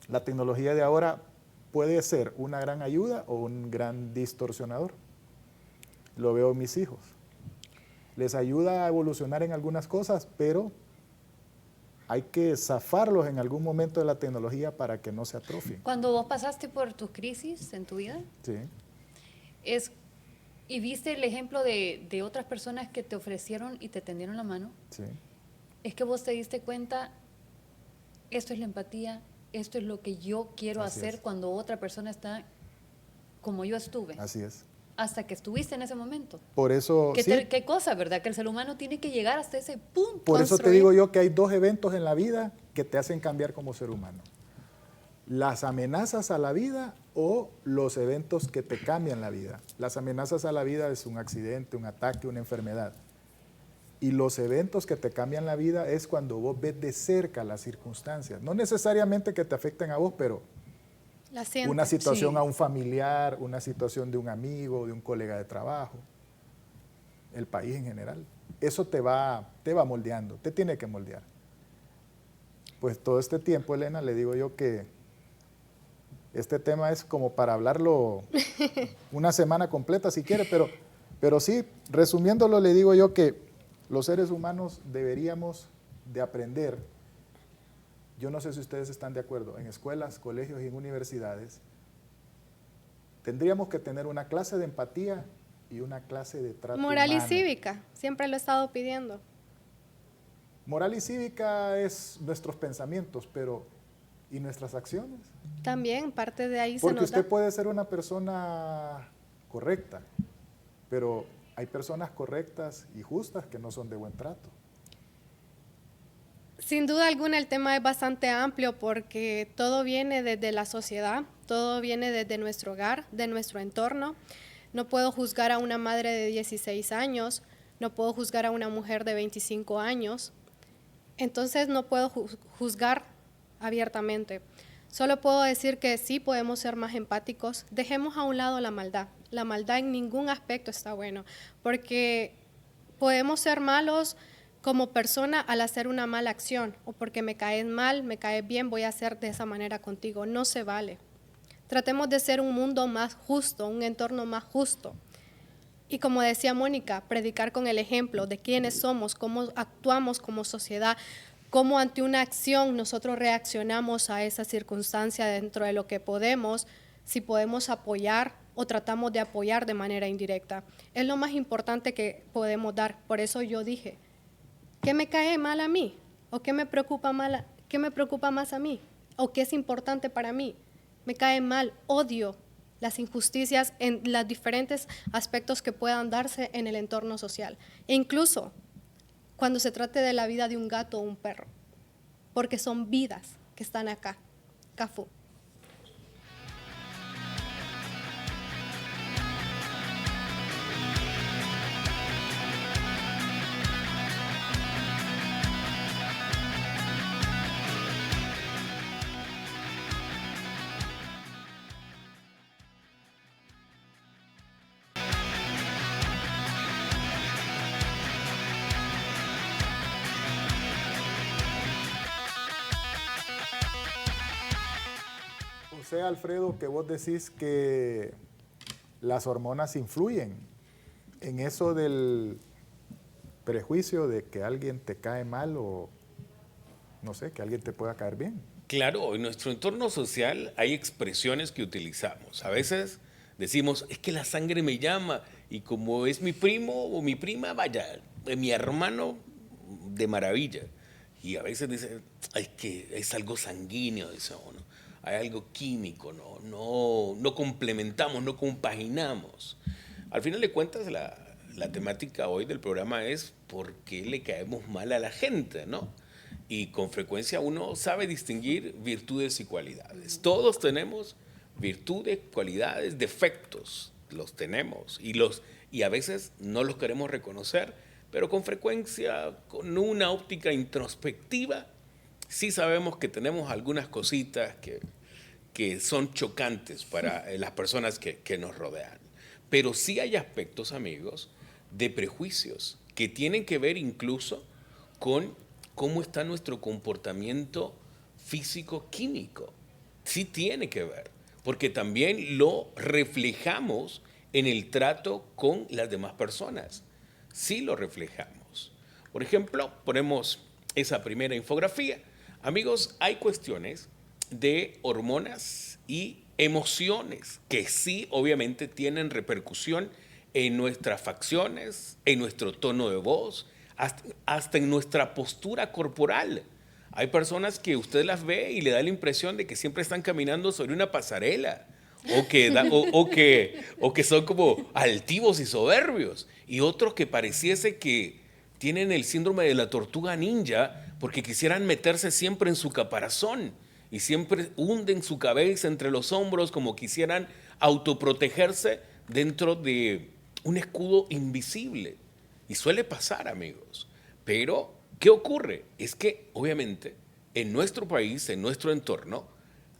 La tecnología de ahora puede ser una gran ayuda o un gran distorsionador. Lo veo en mis hijos. Les ayuda a evolucionar en algunas cosas, pero hay que zafarlos en algún momento de la tecnología para que no se atrofien. Cuando vos pasaste por tus crisis en tu vida, Sí. y viste el ejemplo de otras personas que te ofrecieron y te tendieron la mano, Sí. es que vos te diste cuenta, esto es la empatía, esto es lo que yo quiero Así hacer es. cuando otra persona está como yo estuve, Así es. hasta que estuviste en ese momento. Por eso, sí, ¿Qué cosa, verdad? Que el ser humano tiene que llegar hasta ese punto. por eso te construir. digo yo que hay dos eventos en la vida que te hacen cambiar como ser humano. Las amenazas a la vida o los eventos que te cambian la vida. Las amenazas a la vida es un accidente, un ataque, una enfermedad. Y los eventos que te cambian la vida es cuando vos ves de cerca las circunstancias. No necesariamente que te afecten a vos, pero La siento. una situación sí. a un familiar, una situación de un amigo, de un colega de trabajo, el país en general. Eso te va moldeando, te tiene que moldear. Pues todo este tiempo, Elena, le digo yo que este tema es como para hablarlo una semana completa si quiere, pero sí, resumiéndolo, le digo yo que los seres humanos deberíamos de aprender. Yo no sé si ustedes están de acuerdo, en escuelas, colegios y en universidades, tendríamos que tener una clase de empatía y una clase de trato Moral y humano. cívica, siempre lo he estado pidiendo. Moral y cívica es nuestros pensamientos, pero ¿y nuestras acciones? También parte de ahí se Porque nota. usted puede ser una persona correcta, pero hay personas correctas y justas que no son de buen trato. Sin duda alguna el tema es bastante amplio porque todo viene desde la sociedad, todo viene desde nuestro hogar, de nuestro entorno, No puedo juzgar a una madre de 16 años, no puedo juzgar a una mujer de 25 años, entonces no puedo juzgar abiertamente. Solo puedo decir que sí podemos ser más empáticos. Dejemos a un lado la maldad. La maldad en ningún aspecto está bueno, porque podemos ser malos como persona al hacer una mala acción, o porque me caes mal, me caes bien, voy a hacer de esa manera contigo. No se vale. Tratemos de ser un mundo más justo, un entorno más justo. Y como decía Mónica, predicar con el ejemplo de quiénes somos, cómo actuamos como sociedad, cómo ante una acción nosotros reaccionamos a esa circunstancia dentro de lo que podemos, si podemos apoyar o tratamos de apoyar de manera indirecta. Es lo más importante que podemos dar. Por eso yo dije, ¿qué me cae mal a mí? ¿O qué me preocupa más a mí? ¿O qué es importante para mí? Me cae mal, odio las injusticias en los diferentes aspectos que puedan darse en el entorno social. E incluso cuando se trate de la vida de un gato o un perro, porque son vidas que están acá. Cafú. José Alfredo, que vos decís que las hormonas influyen en eso del prejuicio de que alguien te cae mal o, no sé, que alguien te pueda caer bien. Claro, en nuestro entorno social hay expresiones que utilizamos. A veces decimos, es que la sangre me llama, y como es mi primo o mi prima, vaya, mi hermano, de maravilla. Y a veces dicen, es que es algo sanguíneo, dice uno. Hay algo químico, no complementamos, no compaginamos. Al final de cuentas, la temática hoy del programa es por qué le caemos mal a la gente, ¿no? Y con frecuencia uno sabe distinguir virtudes y cualidades. Todos tenemos virtudes, cualidades, defectos, los tenemos y a veces no los queremos reconocer, pero con frecuencia, con una óptica introspectiva, sí sabemos que tenemos algunas cositas que son chocantes para las personas que nos rodean. Pero sí hay aspectos, amigos, de prejuicios que tienen que ver incluso con cómo está nuestro comportamiento físico-químico. Sí tiene que ver, porque también lo reflejamos en el trato con las demás personas. Sí lo reflejamos. Por ejemplo, ponemos esa primera infografía. Amigos, hay cuestiones de hormonas y emociones que sí, obviamente, tienen repercusión en nuestras facciones, en nuestro tono de voz, hasta en nuestra postura corporal. Hay personas que usted las ve y le da la impresión de que siempre están caminando sobre una pasarela o que son como altivos y soberbios, y otros que pareciese que tienen el síndrome de la tortuga ninja porque quisieran meterse siempre en su caparazón y siempre hunden su cabeza entre los hombros como quisieran autoprotegerse dentro de un escudo invisible. Y suele pasar, amigos. Pero, ¿qué ocurre? Es que, obviamente, en nuestro país, en nuestro entorno,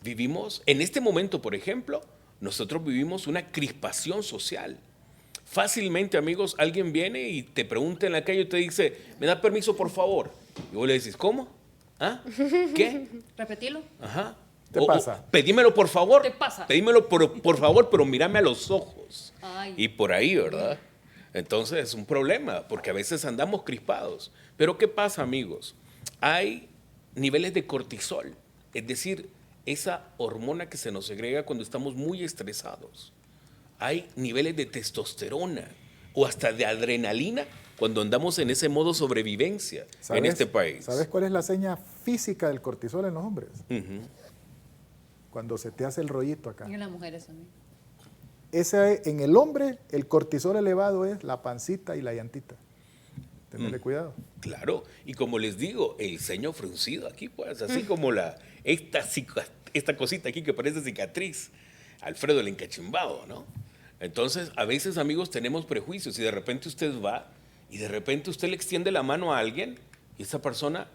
vivimos, en este momento, por ejemplo, nosotros vivimos una crispación social. Fácilmente, amigos, alguien viene y te pregunta en la calle y te dice, ¿me da permiso, por favor? Y vos le decís, ¿cómo? ¿Ah? ¿Qué? Repetilo. Ajá. ¿Te pasa? Pedímelo, por favor. ¿Te pasa? Pedímelo, por favor, pero mírame a los ojos. Ay. Y por ahí, ¿verdad? Entonces es un problema, porque a veces andamos crispados. Pero ¿qué pasa, amigos? Hay niveles de cortisol, es decir, esa hormona que se nos segrega cuando estamos muy estresados. Hay niveles de testosterona o hasta de adrenalina cuando andamos en ese modo sobrevivencia en este país. ¿Sabes cuál es la seña física del cortisol en los hombres? Uh-huh. Cuando se te hace el rollito acá. Y en las mujeres también. En el hombre, el cortisol elevado es la pancita y la llantita. Tenedle cuidado. Claro, y como les digo, el ceño fruncido aquí, pues, así como esta cosita aquí que parece cicatriz, Alfredo el encachimbado, ¿no? Entonces, a veces, amigos, tenemos prejuicios y de repente usted va y de repente usted le extiende la mano a alguien y esa persona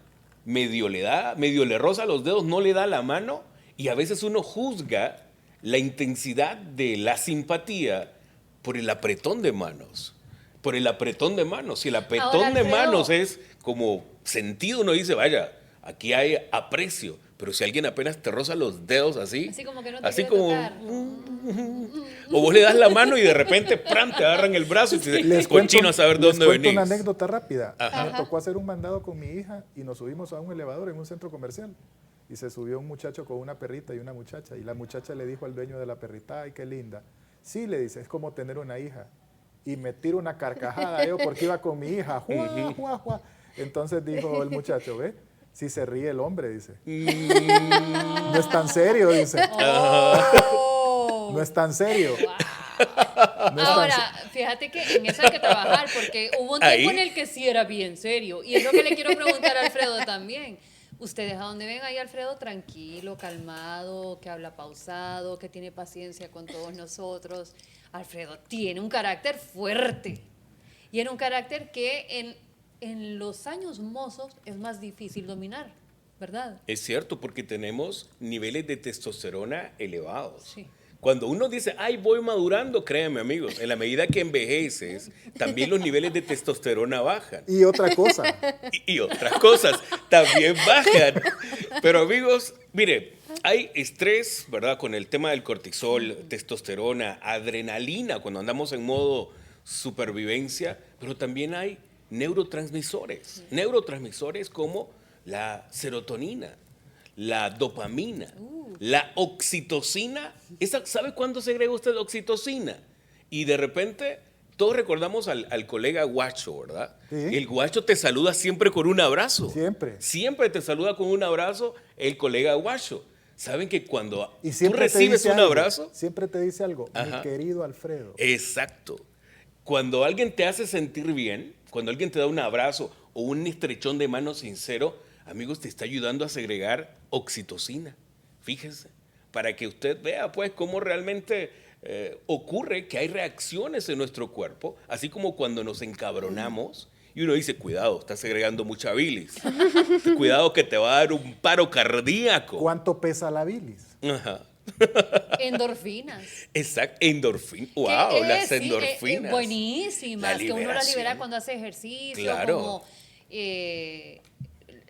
medio le roza los dedos, no le da la mano y a veces uno juzga la intensidad de la simpatía por el apretón de manos. Por el apretón de manos. Si el apretón Ahora, de Alfredo, manos es como sentido, uno dice, vaya, aquí hay aprecio. Pero si alguien apenas te roza los dedos así, Así como que no te así quiere como, tocar. o vos le das la mano y de repente ¡pram!, te agarran el brazo y te dicen, cochino a saber de dónde les cuento venís. una anécdota rápida. Ajá. Me tocó hacer un mandado con mi hija y nos subimos a un elevador en un centro comercial. Y se subió un muchacho con una perrita y una muchacha. Y la muchacha le dijo al dueño de la perrita, ¡ay, qué linda! Sí, le dice, es como tener una hija. Y me tiro una carcajada yo porque iba con mi hija. ¡Juá, juá, juá! Entonces dijo el muchacho, ¿ve? Si se ríe el hombre, dice. No es tan serio, dice. Oh. No es tan serio. No es Ahora, fíjate que en eso hay que trabajar, porque hubo un tiempo en el que sí era bien serio. Y es lo que le quiero preguntar a Alfredo también. ¿Ustedes a dónde ven ahí, Alfredo? Tranquilo, calmado, que habla pausado, que tiene paciencia con todos nosotros. Alfredo tiene un carácter fuerte. Y era un carácter que en los años mozos es más difícil dominar, ¿verdad? Es cierto, porque tenemos niveles de testosterona elevados. Sí. Cuando uno dice, ay, voy madurando, créanme, amigos, en la medida que envejeces, también los niveles de testosterona bajan. Y otra cosa, Y otras cosas también bajan. Pero, amigos, mire, hay estrés, ¿verdad? Con el tema del cortisol, testosterona, adrenalina, cuando andamos en modo supervivencia, pero también hay neurotransmisores. Neurotransmisores como la serotonina, la dopamina, la oxitocina. ¿Sabe cuándo segrega usted oxitocina? Y de repente todos recordamos al colega guacho, ¿verdad? Sí. El guacho te saluda siempre con un abrazo. Siempre. Siempre te saluda con un abrazo el colega guacho. ¿Saben que cuando y tú siempre te recibes dice un algo, abrazo? siempre te dice algo, Ajá. mi querido Alfredo. Exacto. Cuando alguien te hace sentir bien, cuando alguien te da un abrazo o un estrechón de mano sincero, amigos, te está ayudando a segregar oxitocina. Fíjese, para que usted vea pues cómo realmente ocurre que hay reacciones en nuestro cuerpo, así como cuando nos encabronamos y uno dice, cuidado, estás segregando mucha bilis. Cuidado que te va a dar un paro cardíaco. ¿Cuánto pesa la bilis? Ajá. Endorfinas. Exacto, endorfina. Wow, Que las sí, endorfinas. buenísimas, que uno la liberación. libera cuando hace ejercicio, Claro. como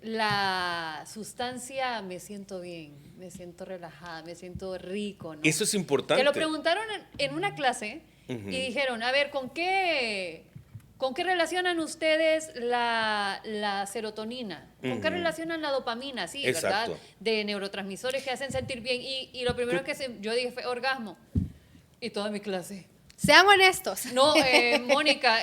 la sustancia, me siento bien, me siento relajada, me siento rico, ¿no? Eso es importante. Que lo preguntaron en una clase y dijeron, a ver, ¿con qué relacionan ustedes la serotonina? ¿Con qué relacionan la dopamina? Sí, Exacto. ¿verdad? De neurotransmisores que hacen sentir bien. Y lo primero que yo dije fue orgasmo. Y toda mi clase. Sean honestos. No, Mónica,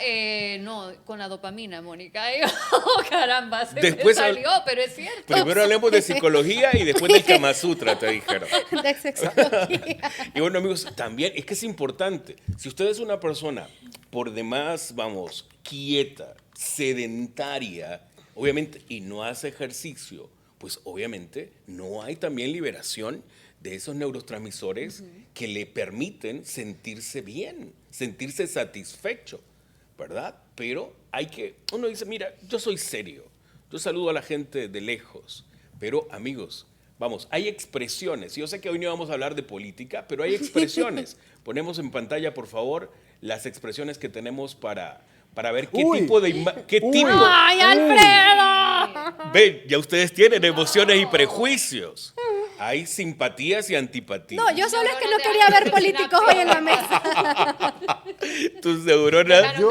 no, con la dopamina, Mónica. Y yo, oh, caramba, se Después me salió, pero es cierto. Primero hablemos de psicología y después del Kama Sutra, te dijeron. De sexología. Y bueno, amigos, también es que es importante. Si usted es una persona por demás, vamos, quieta, sedentaria, obviamente, y no hace ejercicio, pues obviamente no hay también liberación de esos neurotransmisores que le permiten sentirse bien, sentirse satisfecho, ¿verdad? Pero uno dice, mira, yo soy serio, yo saludo a la gente de lejos, pero amigos, vamos, hay expresiones. Yo sé que hoy no vamos a hablar de política, pero hay expresiones. Ponemos en pantalla, por favor, las expresiones que tenemos para ver qué Uy. tipo de... ¡Ay, Alfredo! Ven, ya ustedes tienen emociones y prejuicios. Hay simpatías y antipatías. No, yo solo es que no Neuronas de quería ver alta políticos hoy en la mesa. Tus neuronas... Claro.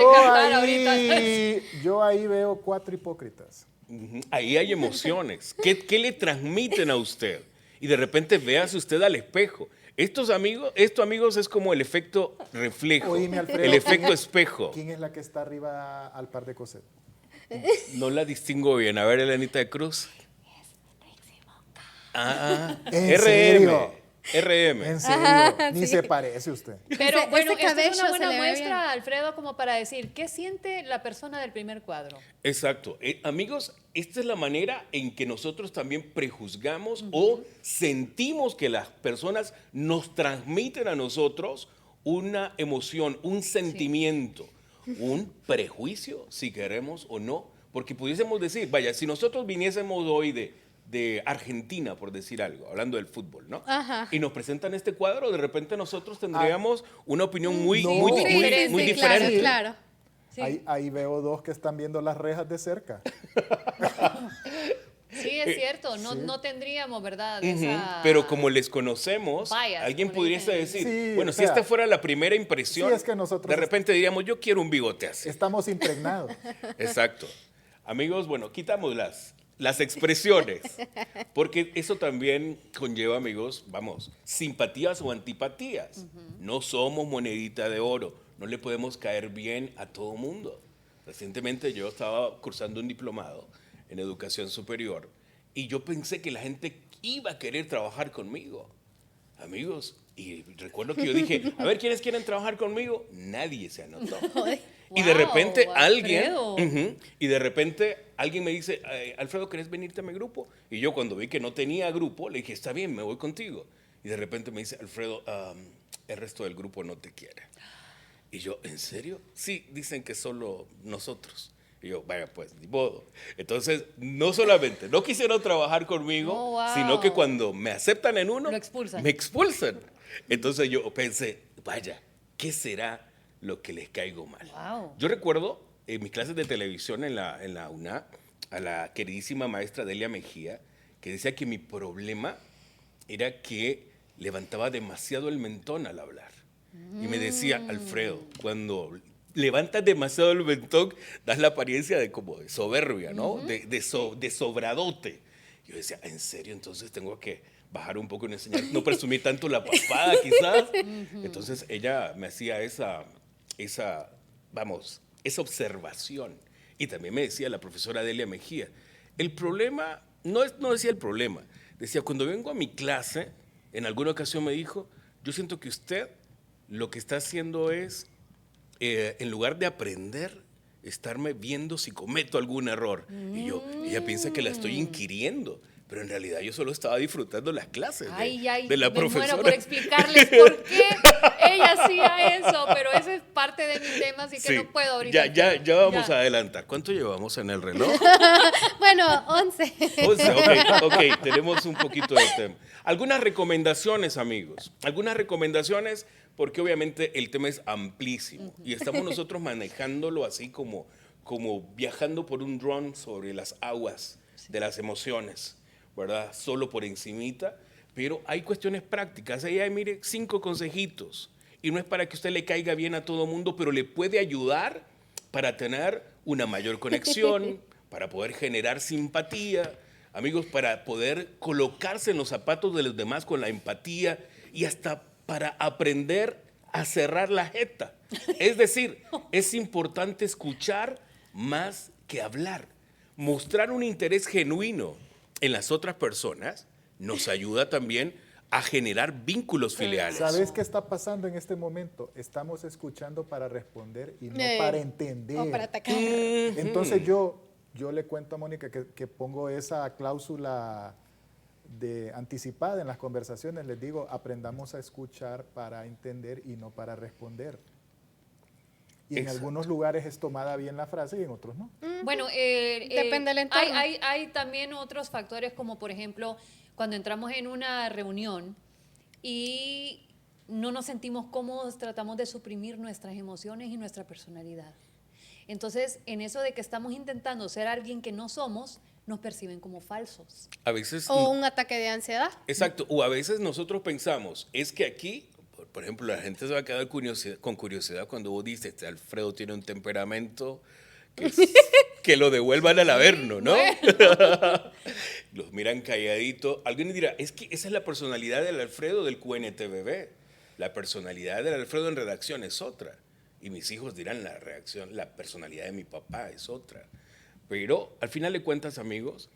de cantar Yo ahí veo 4 hipócritas. Ujú, ahí hay emociones. ¿Qué le transmiten a usted? Y de repente véase usted al espejo. Esto, amigos, es como el efecto reflejo, Oíme, Alfredo, el efecto espejo. ¿Quién es la que está arriba al par de Cosette? No la distingo bien. A ver, Elenita de Cruz. ¿En RM. serio? RM. En serio, ni sí. se parece usted. Pero Ese bueno, esta es cabello una se buena le ve muestra, bien. Alfredo, como para decir, ¿qué siente la persona del primer cuadro? Exacto. Amigos, esta es la manera en que nosotros también prejuzgamos o sentimos que las personas nos transmiten a nosotros una emoción, un sentimiento, un prejuicio, si queremos o no, porque pudiésemos decir, vaya, si nosotros viniésemos hoy de Argentina, por decir algo, hablando del fútbol, ¿no? Ajá. Y nos presentan este cuadro, de repente nosotros tendríamos una opinión muy, No. muy, Sí, muy, sí, muy sí, diferente. Claro. Sí. Ahí veo dos que están viendo las rejas de cerca. Sí, es cierto, no tendríamos, ¿verdad? Ujú. Esa- Pero como les conocemos, Bias, alguien como le pudiese dicen. decir, Sí, bueno, o si sea, esta fuera la primera impresión, sí, es que nosotros de repente diríamos, yo quiero un bigote así. Estamos impregnados. Exacto. Amigos, bueno, quitamos las expresiones, porque eso también conlleva, amigos, vamos, simpatías o antipatías. No somos monedita de oro, no le podemos caer bien a todo mundo. Recientemente yo estaba cursando un diplomado en educación superior y yo pensé que la gente iba a querer trabajar conmigo. Amigos, y recuerdo que yo dije, a ver, ¿quiénes quieren trabajar conmigo? Nadie se anotó. Y de Wow, repente Alfredo. alguien me dice, Alfredo, ¿querés venirte a mi grupo? Y yo cuando vi que no tenía grupo, le dije, está bien, me voy contigo. Y de repente me dice, Alfredo, el resto del grupo no te quiere. Y yo, ¿en serio? Sí, dicen que solo nosotros. Y yo, vaya, pues, ni modo. Entonces, no solamente no quisieron trabajar conmigo, Oh, wow. sino que cuando me aceptan en uno, Lo expulsan. me expulsan. Entonces yo pensé, vaya, ¿qué será lo que les caigo mal? Wow. Yo recuerdo en mis clases de televisión en la UNA, a la queridísima maestra Delia Mejía, que decía que mi problema era que levantaba demasiado el mentón al hablar. Y me decía, Alfredo, cuando levantas demasiado el mentón, das la apariencia de como de soberbia, ¿no? De sobradote. Yo decía, ¿en serio? Entonces tengo que bajar un poco y enseñar, no presumir tanto la papada, quizás. Entonces ella me hacía esa observación. Y también me decía la profesora Delia Mejía, el problema, no decía el problema, decía, cuando vengo a mi clase, en alguna ocasión me dijo, yo siento que usted lo que está haciendo es, en lugar de aprender, estarme viendo si cometo algún error. Y ella piensa que la estoy inquiriendo, pero en realidad yo solo estaba disfrutando las clases de la profesora. Me muero por explicarles por qué ella hacía eso, pero ese es parte de mi tema, así que Sí, no puedo ahorita. ya vamos a adelantar. ¿Cuánto llevamos en el reloj? Bueno, 11. 11, ok, tenemos un poquito de tema. Algunas recomendaciones, amigos. Algunas recomendaciones, porque obviamente el tema es amplísimo y estamos nosotros manejándolo así como viajando por un dron sobre las aguas de las emociones, ¿verdad? Solo por encimita, pero hay cuestiones prácticas. Ahí hay, mire, 5 consejitos. Y no es para que usted le caiga bien a todo mundo, pero le puede ayudar para tener una mayor conexión, para poder generar simpatía, amigos, para poder colocarse en los zapatos de los demás con la empatía y hasta para aprender a cerrar la jeta. Es decir, es importante escuchar más que hablar. Mostrar un interés genuino en las otras personas nos ayuda también a generar vínculos filiales. ¿Sabes qué está pasando en este momento? Estamos escuchando para responder y no para entender. O para atacar. Entonces yo le cuento a Mónica que pongo esa cláusula de anticipada en las conversaciones. Les digo, aprendamos a escuchar para entender y no para responder. Y en algunos lugares es tomada bien la frase y en otros no. Bueno, Depende del entorno. hay también otros factores como, por ejemplo, cuando entramos en una reunión y no nos sentimos cómodos, tratamos de suprimir nuestras emociones y nuestra personalidad. Entonces, en eso de que estamos intentando ser alguien que no somos, nos perciben como falsos. A veces... O un ataque de ansiedad. Exacto, o a veces nosotros pensamos, es que aquí, por ejemplo, la gente se va a quedar con curiosidad cuando vos dices, este Alfredo tiene un temperamento que lo devuelvan al averno, ¿no? Los miran calladito. Alguien dirá, es que esa es la personalidad del Alfredo del QNTBB. La personalidad del Alfredo en redacción es otra. Y mis hijos dirán, la personalidad de mi papá es otra. Pero al final de cuentas, amigos,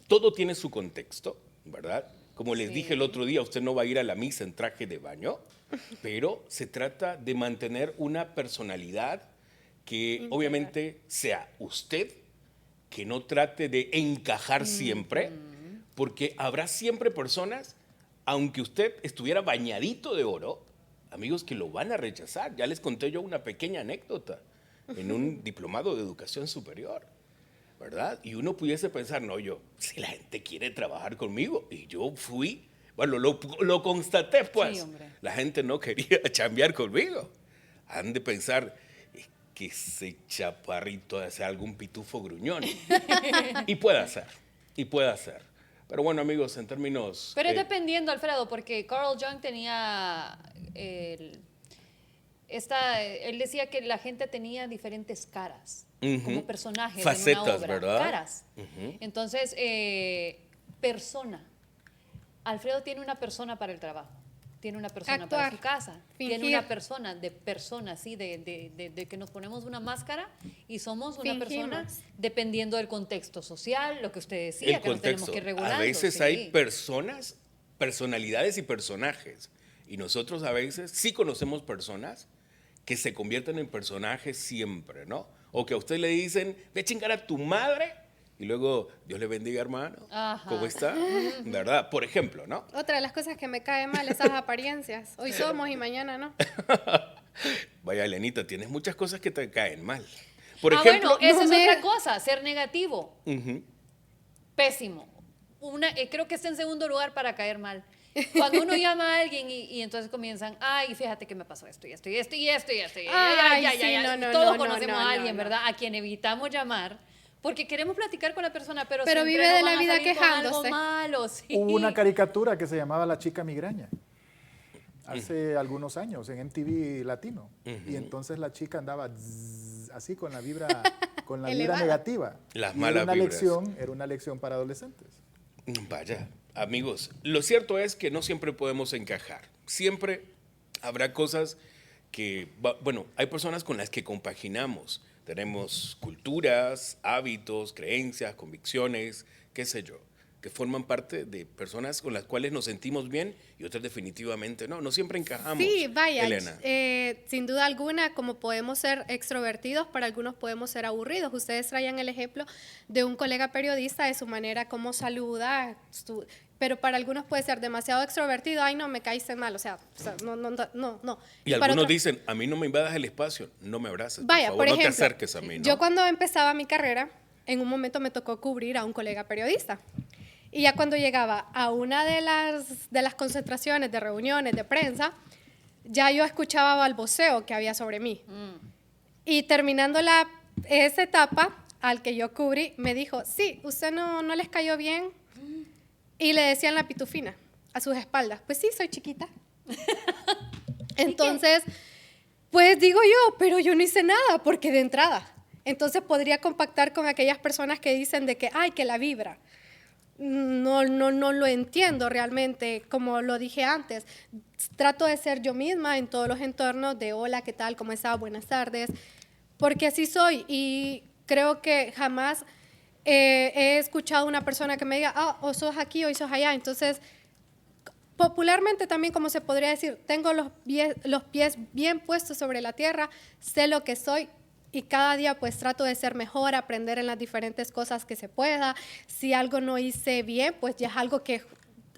todo tiene su contexto, ¿verdad? Como les dije el otro día, usted no va a ir a la misa en traje de baño, pero se trata de mantener una personalidad que obviamente sea usted, que no trate de encajar siempre, porque habrá siempre personas, aunque usted estuviera bañadito de oro, amigos que lo van a rechazar. Ya les conté yo una pequeña anécdota en un diplomado de educación superior, ¿verdad? Y uno pudiese pensar, no, yo, si la gente quiere trabajar conmigo, y yo fui, bueno, lo constaté, pues. Sí, hombre. La gente no quería chambear conmigo. Han de pensar, es que ese chaparrito hace algún pitufo gruñón. Y puede ser. Pero bueno, amigos, en términos... Pero es dependiendo, Alfredo, porque Carl Jung tenía... él decía que la gente tenía diferentes caras, Ujú. como personajes Facetas, en una obra. ¿verdad? Caras. Ujú. Entonces, persona. Alfredo tiene una persona para el trabajo, tiene una persona para Actuar, su casa, tiene fingir. una persona, sí, de que nos ponemos una máscara y somos una persona Fingimos. dependiendo del contexto social, lo que usted decía, El que nos tenemos contexto. que ir regulando. A veces sí. hay personas, personalidades y personajes. Y nosotros a veces sí conocemos personas que se convierten en personajes siempre, ¿no? O que a usted le dicen, ve a chingar a tu madre. Y luego, Dios le bendiga, hermano. Ajá. ¿Cómo está? ¿Verdad? Por ejemplo, ¿no? Otra de las cosas que me cae mal, esas apariencias. Hoy somos y mañana no. Vaya, Elenita, tienes muchas cosas que te caen mal. Por Bueno, ejemplo... esa no es me- otra cosa, ser negativo. Ujú. Pésimo. Creo que está en segundo lugar para caer mal. Cuando uno llama a alguien y entonces comienzan, ay, fíjate que me pasó esto y esto y esto y esto y esto. Ay, sí, no, Todos no, conocemos no, a alguien, no. ¿verdad? A quien evitamos llamar porque queremos platicar con la persona, pero Pero siempre vive nos de la van a vida salir con algo quejándose. malo, sí. Hubo una caricatura que se llamaba La Chica Migraña hace algunos años en MTV Latino. Y entonces la chica andaba así con la vibra Elevada. negativa. Las Y malas vibras. era una lección para adolescentes. Vaya, amigos, lo cierto es que no siempre podemos encajar. Siempre habrá cosas que, bueno, hay personas con las que compaginamos. Tenemos culturas, hábitos, creencias, convicciones, qué sé yo, que forman parte de personas con las cuales nos sentimos bien y otras definitivamente no. No siempre encajamos. Sí, vaya, Elena. sin duda alguna, como podemos ser extrovertidos, para algunos podemos ser aburridos. Ustedes traían el ejemplo de un colega periodista, de su manera como saluda, pero para algunos puede ser demasiado extrovertido, ay no, me caíste mal, o sea no. Y para algunos otros- dicen, a mí no me invadas el espacio, no me abraces, Vaya, por favor, por no ejemplo, te acerques a mí. ¿no? yo cuando empezaba mi carrera, en un momento me tocó cubrir a un colega periodista. Y ya cuando llegaba a una de las concentraciones, de reuniones, de prensa, ya yo escuchaba balbuceo que había sobre mí. Y terminando esa etapa, al que yo cubrí, me dijo, sí, ¿usted no les cayó bien? Y le decían la pitufina a sus espaldas. Pues sí, soy chiquita. Entonces, pues digo yo, pero yo no hice nada, porque de entrada. Entonces podría compactar con aquellas personas que dicen de que, ay, que la vibra. No lo entiendo realmente, como lo dije antes. Trato de ser yo misma en todos los entornos de hola, ¿qué tal? ¿Cómo está? Buenas tardes. Porque así soy y creo que jamás he escuchado a una persona que me diga, ah, o sos aquí o sos allá. Entonces, popularmente también, como se podría decir, tengo los pies bien puestos sobre la tierra, sé lo que soy y cada día pues trato de ser mejor, aprender en las diferentes cosas que se pueda. Si algo no hice bien, pues ya es algo que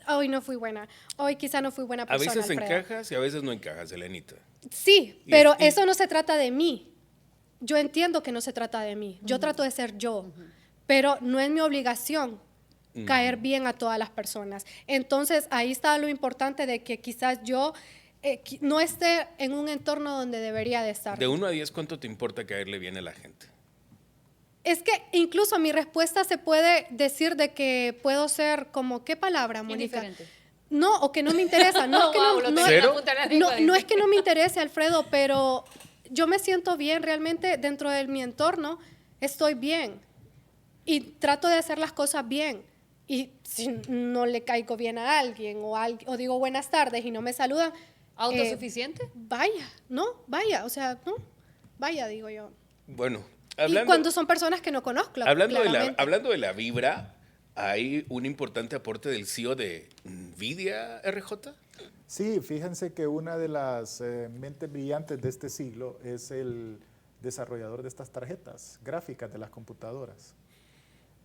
hoy no fui buena, hoy quizá no fui buena A persona, veces Alfredo. encajas y a veces no encajas, Elenita. Sí, Y pero y- eso no se trata de mí. Yo entiendo que no se trata de mí. Yo trato de ser yo, pero no es mi obligación caer bien a todas las personas. Entonces, ahí está lo importante de que quizás yo no esté en un entorno donde debería de estar. De 1 a 10, ¿cuánto te importa caerle bien a la gente? Es que incluso mi respuesta se puede decir de que puedo ser como, ¿qué palabra, Mónica? Indiferente. No, o que no me interesa. No, es que Wow, lo tengo en la ¿Cero? punta de la lengua, no dice. es que no me interese, Alfredo, pero yo me siento bien realmente dentro de mi entorno, estoy bien y trato de hacer las cosas bien. Y si no le caigo bien a alguien o digo buenas tardes y no me saludan, ¿Autosuficiente? vaya, o sea, no, vaya, digo yo. Bueno, Y cuando son personas que no conozco, claramente. hablando de la vibra, ¿hay un importante aporte del CEO de NVIDIA, RJ? Sí, fíjense que una de las mentes brillantes de este siglo es el desarrollador de estas tarjetas gráficas de las computadoras,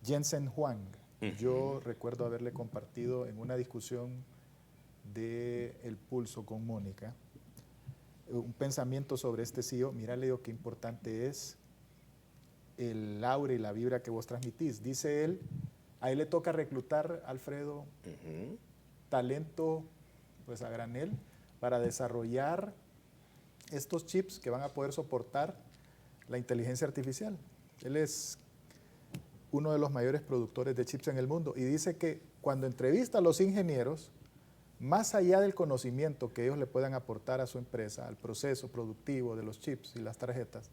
Jensen Huang. Yo recuerdo haberle compartido en una discusión de El Pulso con Mónica, un pensamiento sobre este CEO. Mira, Leo, qué importante es el aura y la vibra que vos transmitís. Dice él, a él le toca reclutar, Alfredo, talento pues a granel para desarrollar estos chips que van a poder soportar la inteligencia artificial. Él es uno de los mayores productores de chips en el mundo y dice que cuando entrevista a los ingenieros, más allá del conocimiento que ellos le puedan aportar a su empresa, al proceso productivo de los chips y las tarjetas,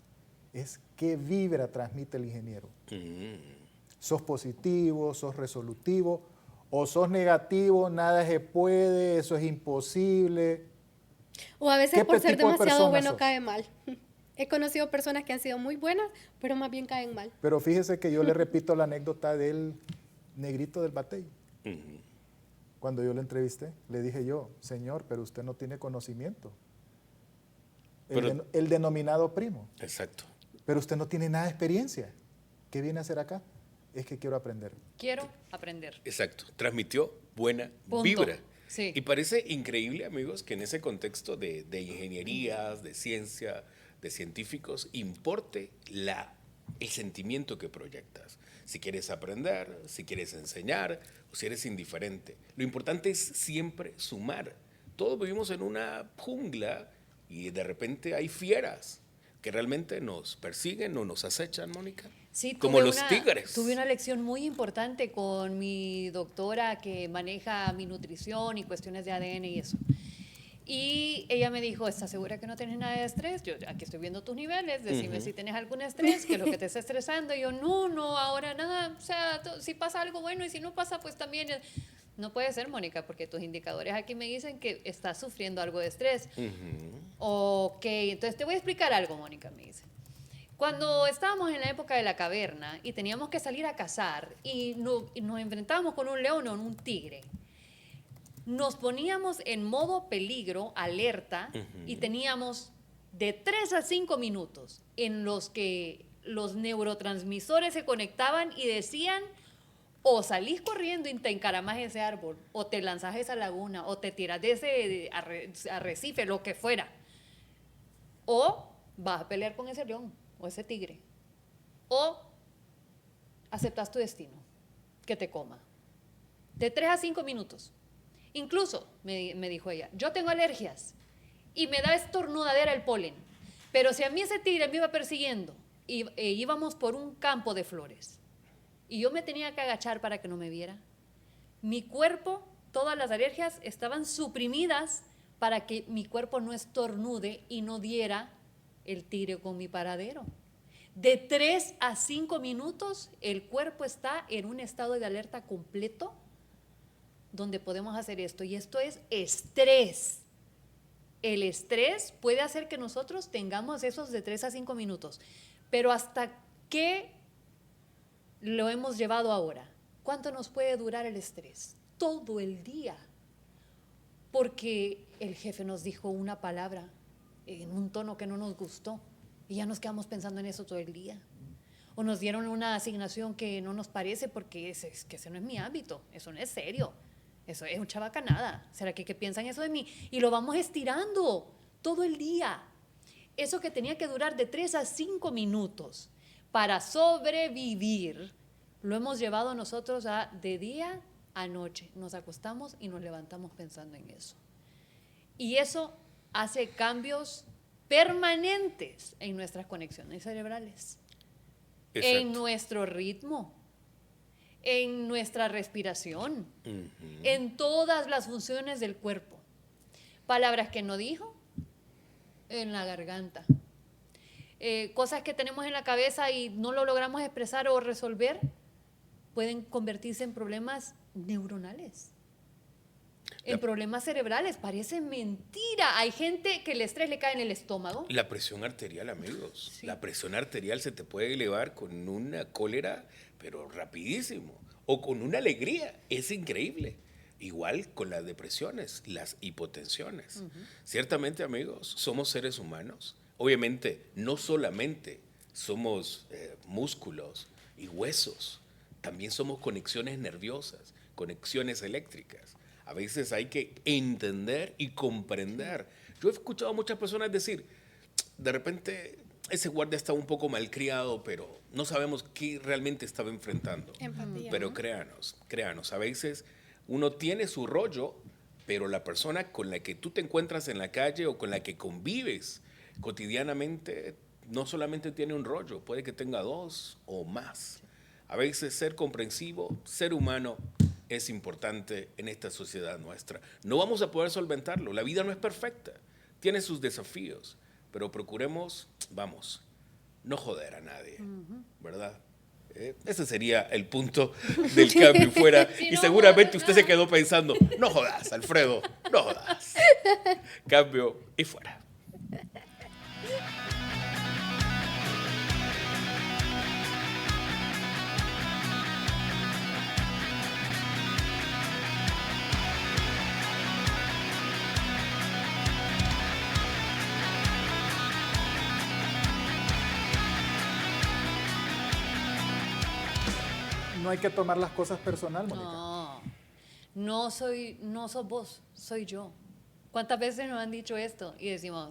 es qué vibra transmite el ingeniero. ¿Sos positivo, sos resolutivo o sos negativo, nada se puede, eso es imposible? O a veces por ser tipo de demasiado persona bueno sos? cae mal. He conocido personas que han sido muy buenas, pero más bien caen mal. Pero fíjese que yo le repito la anécdota del negrito del batey. Cuando yo lo entrevisté, le dije yo, señor, pero usted no tiene conocimiento. El denominado primo. Exacto. Pero usted no tiene nada de experiencia. ¿Qué viene a hacer acá? Es que quiero aprender. Quiero aprender. Exacto. Transmitió buena Punto. vibra. Sí. Y parece increíble, amigos, que en ese contexto de ingenierías, de ciencia, de científicos, importe el sentimiento que proyectas. Si quieres aprender, si quieres enseñar o si eres indiferente. Lo importante es siempre sumar. Todos vivimos en una jungla y de repente hay fieras que realmente nos persiguen o nos acechan, Mónica. Sí, como los tigres. Tuve una lección muy importante con mi doctora que maneja mi nutrición y cuestiones de ADN y eso. Y ella me dijo, ¿estás segura que no tienes nada de estrés? Yo aquí estoy viendo tus niveles, decime si tienes algún estrés, qué es lo que te está estresando. Y yo, no, ahora nada. O sea, si pasa algo bueno y si no pasa, pues también. No puede ser, Mónica, porque tus indicadores aquí me dicen que estás sufriendo algo de estrés. Ok, entonces te voy a explicar algo, Mónica, me dice. Cuando estábamos en la época de la caverna y teníamos que salir a cazar y nos enfrentábamos con un león o un tigre, nos poníamos en modo peligro, alerta, y teníamos de 3 a 5 minutos en los que los neurotransmisores se conectaban y decían, o salís corriendo y te encaramás a ese árbol, o te lanzás a esa laguna, o te tiras de ese arrecife, lo que fuera, o vas a pelear con ese león o ese tigre, o aceptas tu destino, que te coma. De 3 a 5 minutos. Incluso, me dijo ella, yo tengo alergias y me da estornudadera el polen, pero si a mí ese tigre me iba persiguiendo e íbamos por un campo de flores y yo me tenía que agachar para que no me viera, mi cuerpo, todas las alergias estaban suprimidas para que mi cuerpo no estornude y no diera el tigre con mi paradero. De 3 a 5 minutos el cuerpo está en un estado de alerta completo donde podemos hacer esto, y esto es estrés. El estrés puede hacer que nosotros tengamos esos de 3 a 5 minutos, pero ¿hasta qué lo hemos llevado ahora? ¿Cuánto nos puede durar el estrés? Todo el día, porque el jefe nos dijo una palabra en un tono que no nos gustó y ya nos quedamos pensando en eso todo el día. O nos dieron una asignación que no nos parece porque es que ese no es mi ámbito, eso no es serio. Eso es mucha bacanada. ¿Será que qué piensan eso de mí? Y lo vamos estirando todo el día. Eso que tenía que durar de 3 a 5 minutos para sobrevivir, lo hemos llevado nosotros a de día a noche. Nos acostamos y nos levantamos pensando en eso. Y eso hace cambios permanentes en nuestras conexiones cerebrales, en nuestro ritmo, en nuestra respiración, en todas las funciones del cuerpo. Palabras que no dijo, en la garganta. Cosas que tenemos en la cabeza y no lo logramos expresar o resolver, pueden convertirse en problemas neuronales, en problemas cerebrales. Parece mentira. Hay gente que el estrés le cae en el estómago. La presión arterial, amigos. Sí. La presión arterial se te puede elevar con una cólera, pero rapidísimo. O con una alegría. Es increíble. Igual con las depresiones, las hipotensiones. Ciertamente, amigos, somos seres humanos. Obviamente, no solamente somos músculos y huesos. También somos conexiones nerviosas, conexiones eléctricas. A veces hay que entender y comprender Yo he escuchado a muchas personas decir, de repente ese guardia estaba un poco malcriado, pero no sabemos qué realmente estaba enfrentando. Empatía. Pero créanos, a veces uno tiene su rollo, pero la persona con la que tú te encuentras en la calle o con la que convives cotidianamente no solamente tiene un rollo, puede que tenga 2 o más. A veces ser comprensivo, ser humano, es importante en esta sociedad nuestra. No vamos a poder solventarlo, la vida no es perfecta, tiene sus desafíos, pero procuremos, vamos, no joder a nadie, ¿verdad? Ese sería el punto del cambio fuera. Sí, Y no seguramente jodas, usted se quedó pensando, no jodas, Alfredo, no jodas. Cambio y fuera. No hay que tomar las cosas personal, Mónica. No sos vos, soy yo. ¿Cuántas veces nos han dicho esto? Y decimos,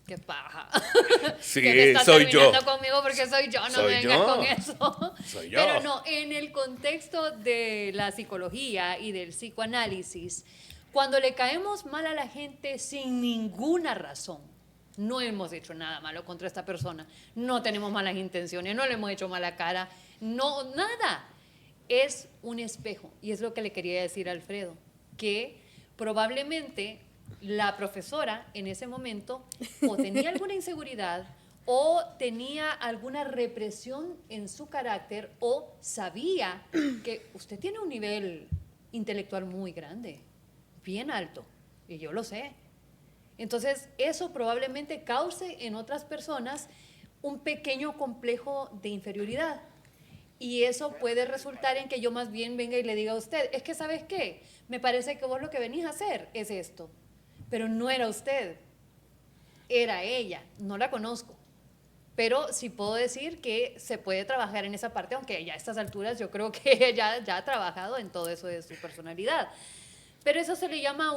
qué paja. Sí, que me estás soy yo. terminando conmigo porque soy yo, no Soy me vengas yo. con eso. Soy yo. Pero no, en el contexto de la psicología y del psicoanálisis, cuando le caemos mal a la gente sin ninguna razón, no hemos hecho nada malo contra esta persona, no tenemos malas intenciones, no le hemos hecho mala cara, no, nada. Es un espejo, y es lo que le quería decir a Alfredo, que probablemente la profesora en ese momento o tenía alguna inseguridad o tenía alguna represión en su carácter o sabía que usted tiene un nivel intelectual muy grande, bien alto, y yo lo sé. Entonces, eso probablemente cause en otras personas un pequeño complejo de inferioridad. Y eso puede resultar en que yo más bien venga y le diga a usted, es que ¿sabes qué? Me parece que vos lo que venís a hacer es esto. Pero no era usted, era ella, no la conozco. Pero sí puedo decir que se puede trabajar en esa parte, aunque ya a estas alturas yo creo que ella ya ha trabajado en todo eso de su personalidad. Pero eso se le llama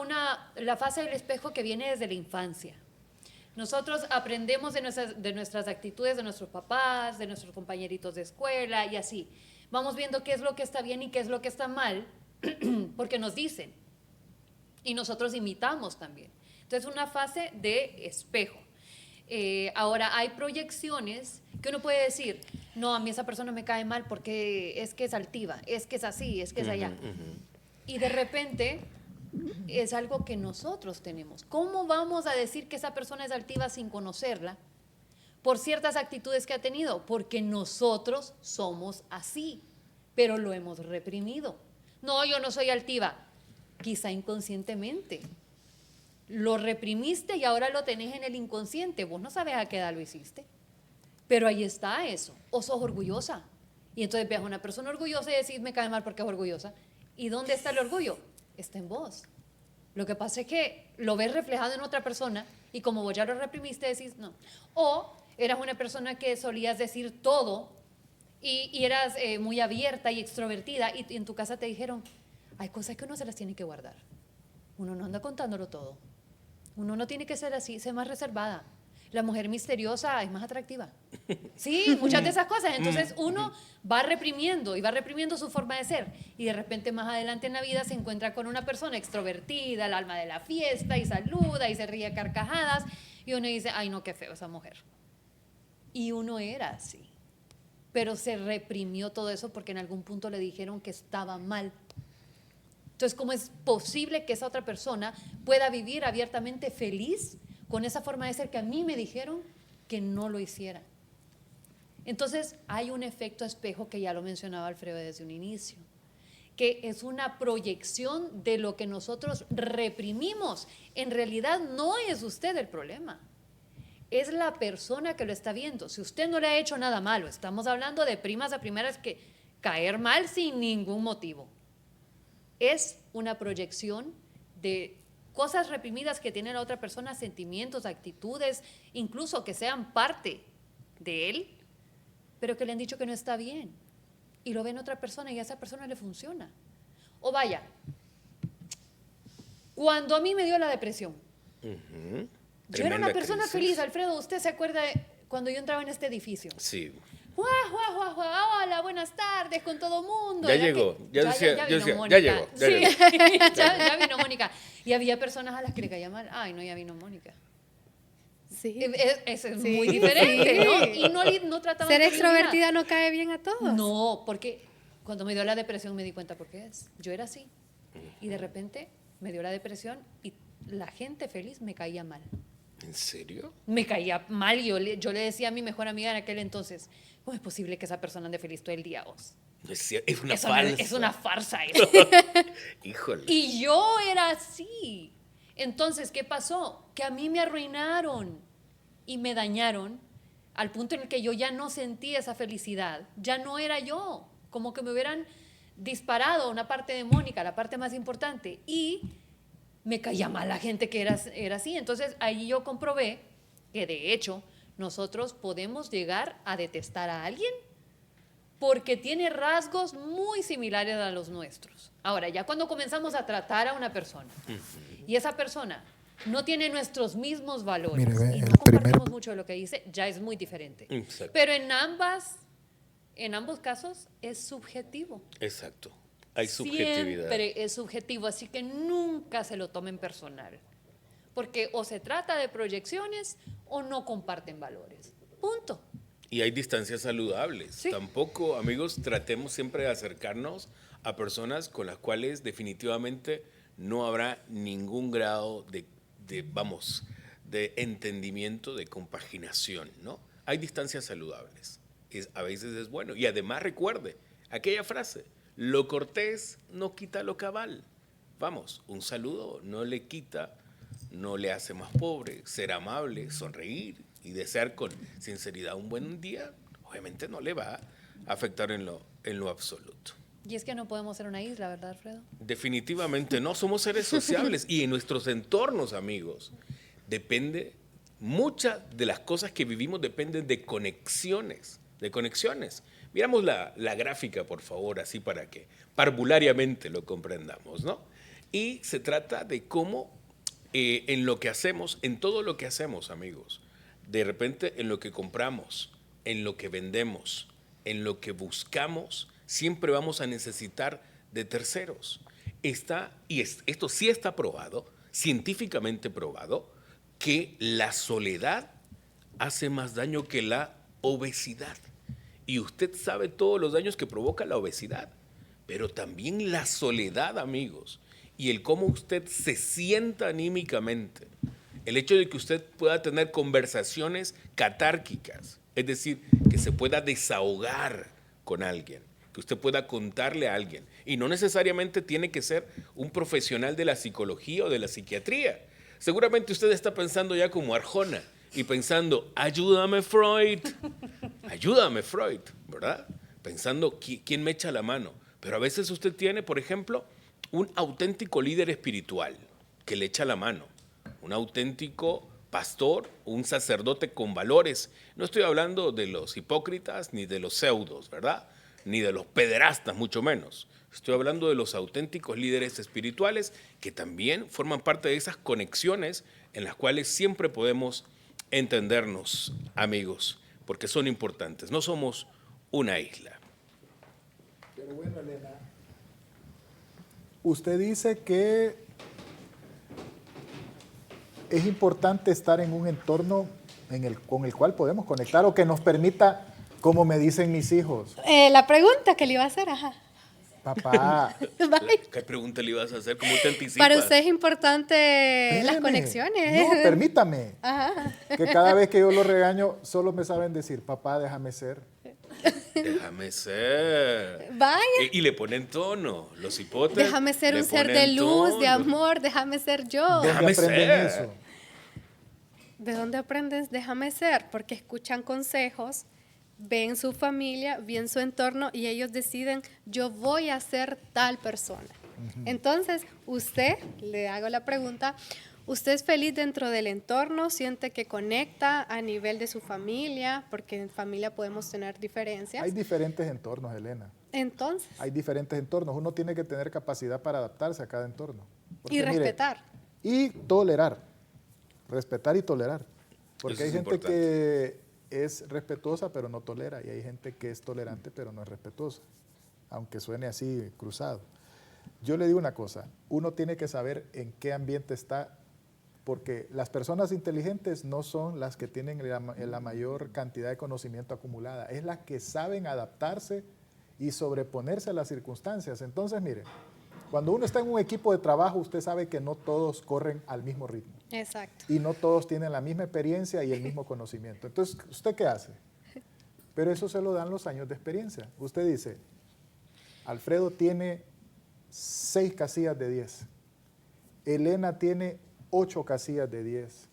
la fase del espejo que viene desde la infancia. Nosotros aprendemos de nuestras actitudes, de nuestros papás, de nuestros compañeritos de escuela y así. Vamos viendo qué es lo que está bien y qué es lo que está mal, porque nos dicen. Y nosotros imitamos también. Entonces, una fase de espejo. Ahora, hay proyecciones que uno puede decir, no, a mí esa persona me cae mal porque es que es altiva, es que es así, es que es allá. Y de repente es algo que nosotros tenemos. ¿Cómo vamos a decir que esa persona es altiva sin conocerla? Por ciertas actitudes que ha tenido, porque nosotros somos así, pero lo hemos reprimido. No, yo no soy altiva, quizá inconscientemente. Lo reprimiste y ahora lo tenés en el inconsciente. Vos no sabes a qué edad lo hiciste, pero ahí está eso. O sos orgullosa. Y entonces ves a una persona orgullosa y decís, me cae mal porque es orgullosa. ¿Y dónde está el orgullo? Está en vos. Lo que pasa es que lo ves reflejado en otra persona y como vos ya lo reprimiste, decís no. O eras una persona que solías decir todo y eras muy abierta y extrovertida y en tu casa te dijeron, hay cosas que uno se las tiene que guardar. Uno no anda contándolo todo. Uno no tiene que ser así, ser más reservada. La mujer misteriosa es más atractiva. Sí, muchas de esas cosas. Entonces uno va reprimiendo y va reprimiendo su forma de ser. Y de repente más adelante en la vida se encuentra con una persona extrovertida, el alma de la fiesta, y saluda y se ríe a carcajadas. Y uno dice, ay no, qué feo esa mujer. Y uno era así. Pero se reprimió todo eso porque en algún punto le dijeron que estaba mal. Entonces, ¿cómo es posible que esa otra persona pueda vivir abiertamente feliz con esa forma de ser que a mí me dijeron que no lo hiciera? Entonces, hay un efecto espejo que ya lo mencionaba Alfredo desde un inicio, que es una proyección de lo que nosotros reprimimos. En realidad no es usted el problema, es la persona que lo está viendo. Si usted no le ha hecho nada malo, estamos hablando de primas a primeras que caer mal sin ningún motivo. Es una proyección de cosas reprimidas que tiene la otra persona, sentimientos, actitudes, incluso que sean parte de él, pero que le han dicho que no está bien. Y lo ve en otra persona y a esa persona le funciona. O vaya, cuando a mí me dio la depresión, Yo era una Tremenda persona crisis. feliz, Alfredo. ¿Usted se acuerda de cuando yo entraba en este edificio? Sí. ¡Guau, guau, guau, guau! Hola, buenas tardes con todo mundo. Ya Era llegó, que- ya decía, ya yo vino decía, Mónica. ya llegó, ya Sí, llegó. ya vino Mónica. Y había personas a las que le caía mal. Ay, no, ya vino Mónica. Sí. Eso es Sí, muy diferente, ¿no? sí. Y no trataban Ser de extrovertida no cae bien a todos. No, porque cuando me dio la depresión me di cuenta por qué es. Yo era así. Y de repente me dio la depresión y la gente feliz me caía mal. ¿En serio? Me caía mal. Yo le decía a mi mejor amiga en aquel entonces, ¿cómo es posible que esa persona ande feliz todo el día vos? No es cierto, es una Eso no falsa. es una farsa eso. Híjole. Y yo era así. Entonces, ¿qué pasó? Que a mí me arruinaron y me dañaron al punto en el que yo ya no sentí esa felicidad. Ya no era yo. Como que me hubieran disparado una parte de Mónica, la parte más importante. Y me caía mal la gente que era así. Entonces, ahí yo comprobé que, de hecho, nosotros podemos llegar a detestar a alguien porque tiene rasgos muy similares a los nuestros. Ahora, ya cuando comenzamos a tratar a una persona y esa persona no tiene nuestros mismos valores Mire, ve, y no el compartimos primer- mucho de lo que dice, ya es muy diferente. Exacto. Pero en ambos casos es subjetivo. Exacto. Hay subjetividad. Siempre es subjetivo, así que nunca se lo tomen personal. Porque o se trata de proyecciones o no comparten valores. Punto. Y hay distancias saludables. Sí. Tampoco, amigos, tratemos siempre de acercarnos a personas con las cuales definitivamente no habrá ningún grado de entendimiento, de compaginación, ¿no? Hay distancias saludables. A veces es bueno. Y además recuerde aquella frase, lo cortés no quita lo cabal. Vamos, un saludo no le quita, no le hace más pobre. Ser amable, sonreír y desear con sinceridad un buen día, obviamente no le va a afectar en lo absoluto. Y es que no podemos ser una isla, ¿verdad, Alfredo? Definitivamente no, somos seres sociables y en nuestros entornos, amigos, muchas de las cosas que vivimos dependen de conexiones. Miramos la gráfica, por favor, así para que parvulariamente lo comprendamos, ¿no? Y se trata de cómo en lo que hacemos, en todo lo que hacemos, amigos, de repente en lo que compramos, en lo que vendemos, en lo que buscamos, siempre vamos a necesitar de terceros. Esto sí está probado, científicamente probado, que la soledad hace más daño que la obesidad. Y usted sabe todos los daños que provoca la obesidad, pero también la soledad, amigos, y el cómo usted se sienta anímicamente. El hecho de que usted pueda tener conversaciones catárquicas, es decir, que se pueda desahogar con alguien, que usted pueda contarle a alguien. Y no necesariamente tiene que ser un profesional de la psicología o de la psiquiatría. Seguramente usted está pensando ya como Arjona y pensando, ayúdame Freud, ¿verdad? Pensando, ¿quién me echa la mano? Pero a veces usted tiene, por ejemplo, un auténtico líder espiritual que le echa la mano, un auténtico pastor, un sacerdote con valores. No estoy hablando de los hipócritas ni de los pseudos, ¿verdad? Ni de los pederastas, mucho menos. Estoy hablando de los auténticos líderes espirituales que también forman parte de esas conexiones en las cuales siempre podemos entendernos, amigos, porque son importantes. No somos una isla. Pero bueno, Elena, usted dice que es importante estar en un entorno con el cual podemos conectar o que nos permita, como me dicen mis hijos, La pregunta que le iba a hacer, ajá. papá, ¿Qué pregunta le ibas a hacer? ¿Cómo te anticipas? Para usted es importante las espéreme. conexiones. No, permítame. Ajá. Que cada vez que yo lo regaño, solo me saben decir, papá, déjame ser. Déjame ser. Vaya. Y le ponen tono, los hipotes. Déjame ser le un ser ponen de luz, de tono. amor, déjame ser yo. ¿Dónde Déjame aprenden ser. eso? ¿De dónde aprendes? Déjame ser, porque escuchan consejos, ven su familia, ven su entorno y ellos deciden, yo voy a ser tal persona. Entonces, usted, le hago la pregunta, ¿usted es feliz dentro del entorno? ¿Siente que conecta a nivel de su familia? Porque en familia podemos tener diferencias. Hay diferentes entornos, Elena. Entonces, Hay diferentes entornos. Uno tiene que tener capacidad para adaptarse a cada entorno. y Porque, mire, respetar. y tolerar. respetar y tolerar. Porque Eso hay es gente importante. que es respetuosa pero no tolera y hay gente que es tolerante pero no es respetuosa, aunque suene así cruzado. Yo le digo una cosa, uno tiene que saber en qué ambiente está, porque las personas inteligentes no son las que tienen la mayor cantidad de conocimiento acumulada, es las que saben adaptarse y sobreponerse a las circunstancias. Entonces, mire, cuando uno está en un equipo de trabajo, usted sabe que no todos corren al mismo ritmo Exacto. y no todos tienen la misma experiencia y el mismo conocimiento. Entonces, ¿usted qué hace? Pero eso se lo dan los años de experiencia. Usted dice, Alfredo tiene 6 casillas de 10. Elena tiene 8 casillas de 10.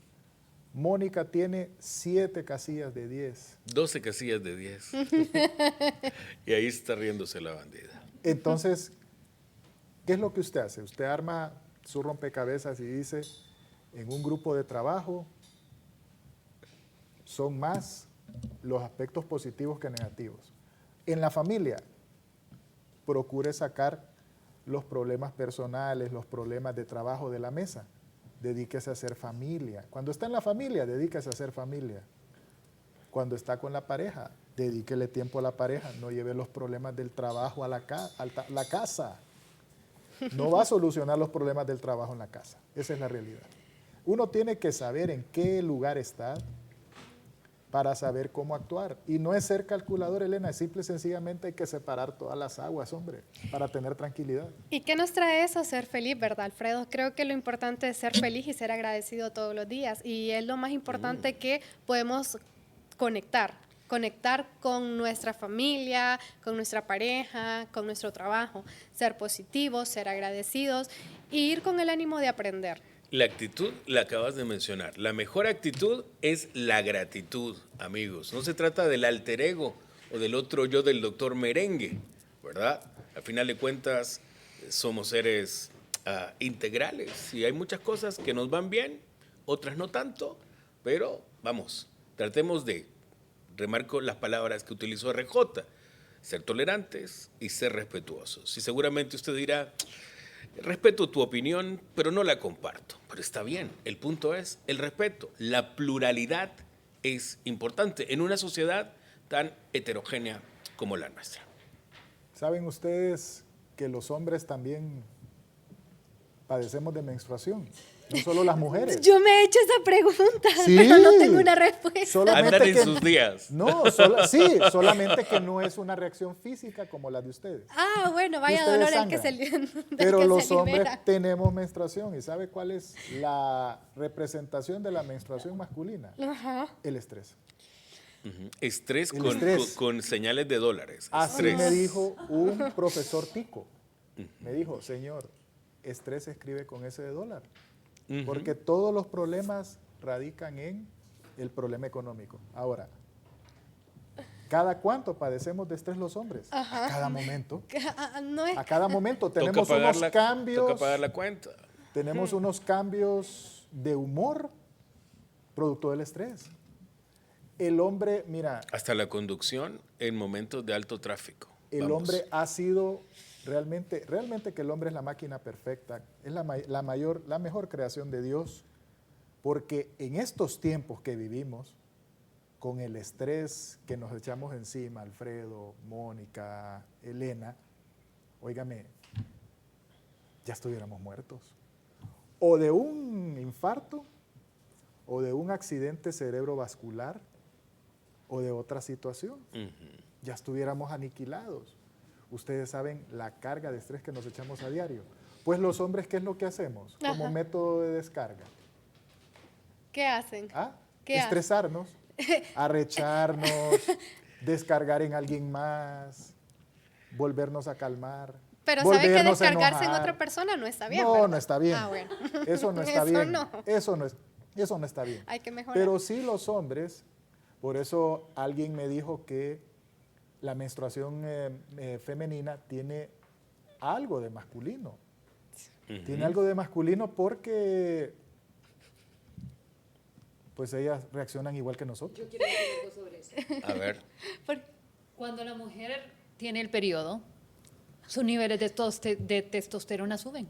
Mónica tiene 7 casillas de 10. 12 casillas de 10. Y ahí está riéndose la bandida. Entonces, ¿qué es lo que usted hace? Usted arma su rompecabezas y dice, en un grupo de trabajo son más los aspectos positivos que negativos. En la familia, procure sacar los problemas personales, los problemas de trabajo de la mesa. Dedíquese a hacer familia. Cuando está en la familia, dedíquese a hacer familia. Cuando está con la pareja, dedíquele tiempo a la pareja. No lleve los problemas del trabajo a la casa. No va a solucionar los problemas del trabajo en la casa. Esa es la realidad. Uno tiene que saber en qué lugar está para saber cómo actuar. Y no es ser calculador, Elena, es simple y sencillamente hay que separar todas las aguas, hombre, para tener tranquilidad. ¿Y qué nos trae eso? Ser feliz, ¿verdad, Alfredo? Creo que lo importante es ser feliz y ser agradecido todos los días. Y es lo más importante que podemos conectar con nuestra familia, con nuestra pareja, con nuestro trabajo. Ser positivos, ser agradecidos e ir con el ánimo de aprender. La actitud la acabas de mencionar. La mejor actitud es la gratitud, amigos. No se trata del alter ego o del otro yo del doctor Merengue, ¿verdad? Al final de cuentas, somos seres integrales y hay muchas cosas que nos van bien, otras no tanto, pero vamos, tratemos de, remarco las palabras que utilizó RJ, ser tolerantes y ser respetuosos. Y seguramente usted dirá, respeto tu opinión, pero no la comparto. Pero está bien, el punto es el respeto. La pluralidad es importante en una sociedad tan heterogénea como la nuestra. ¿Saben ustedes que los hombres también padecemos de menstruación? No solo las mujeres. Yo me he hecho esa pregunta, Sí. pero no tengo una respuesta. Solamente Andan en que- sus días. No, sí, solamente que no es una reacción física como la de ustedes. Ah, bueno, vaya Ustedes dolor el que se, sangran. del Pero que los se hombres libera. tenemos menstruación. ¿Y sabe cuál es la representación de la menstruación masculina? Ajá. El estrés. Ujú. Estrés, El con, estrés. con señales de dólares. Así Estrés. me dijo un profesor tico. Me dijo, señor, estrés se escribe con S de dólar. Ujú. Porque todos los problemas radican en el problema económico. Ahora, ¿cada cuánto padecemos de estrés los hombres? Ajá. A cada momento. No es A cada momento Toca tenemos pagar unos cambios. Toca pagar la cuenta. Tenemos unos cambios de humor producto del estrés. El hombre, mira, Hasta la conducción en momentos de alto tráfico. el Vamos. hombre ha sido realmente que el hombre es la máquina perfecta, es la mejor creación de Dios, porque en estos tiempos que vivimos, con el estrés que nos echamos encima, Alfredo, Mónica, Elena, óigame, ya estuviéramos muertos. O de un infarto, o de un accidente cerebrovascular, o de otra situación. Ujú. Ya estuviéramos aniquilados. Ustedes saben la carga de estrés que nos echamos a diario. Pues los hombres, ¿qué es lo que hacemos como Ajá. método de descarga? ¿Qué hacen? ¿Ah? ¿Qué hacen? Estresarnos, arrecharnos, descargar en alguien más, volvernos a calmar. Pero sabe que volvernos a descargarse en enojar. otra persona no está bien, No, ¿verdad? no está bien. Ah, bueno. Eso no está Eso bien. no. Eso no está bien. Hay que mejorar. Pero sí los hombres, por eso alguien me dijo que la menstruación femenina tiene algo de masculino. Ujú. Tiene algo de masculino porque pues ellas reaccionan igual que nosotros. Yo quiero decir algo sobre eso. A ver. Cuando la mujer tiene el periodo, sus niveles de testosterona suben.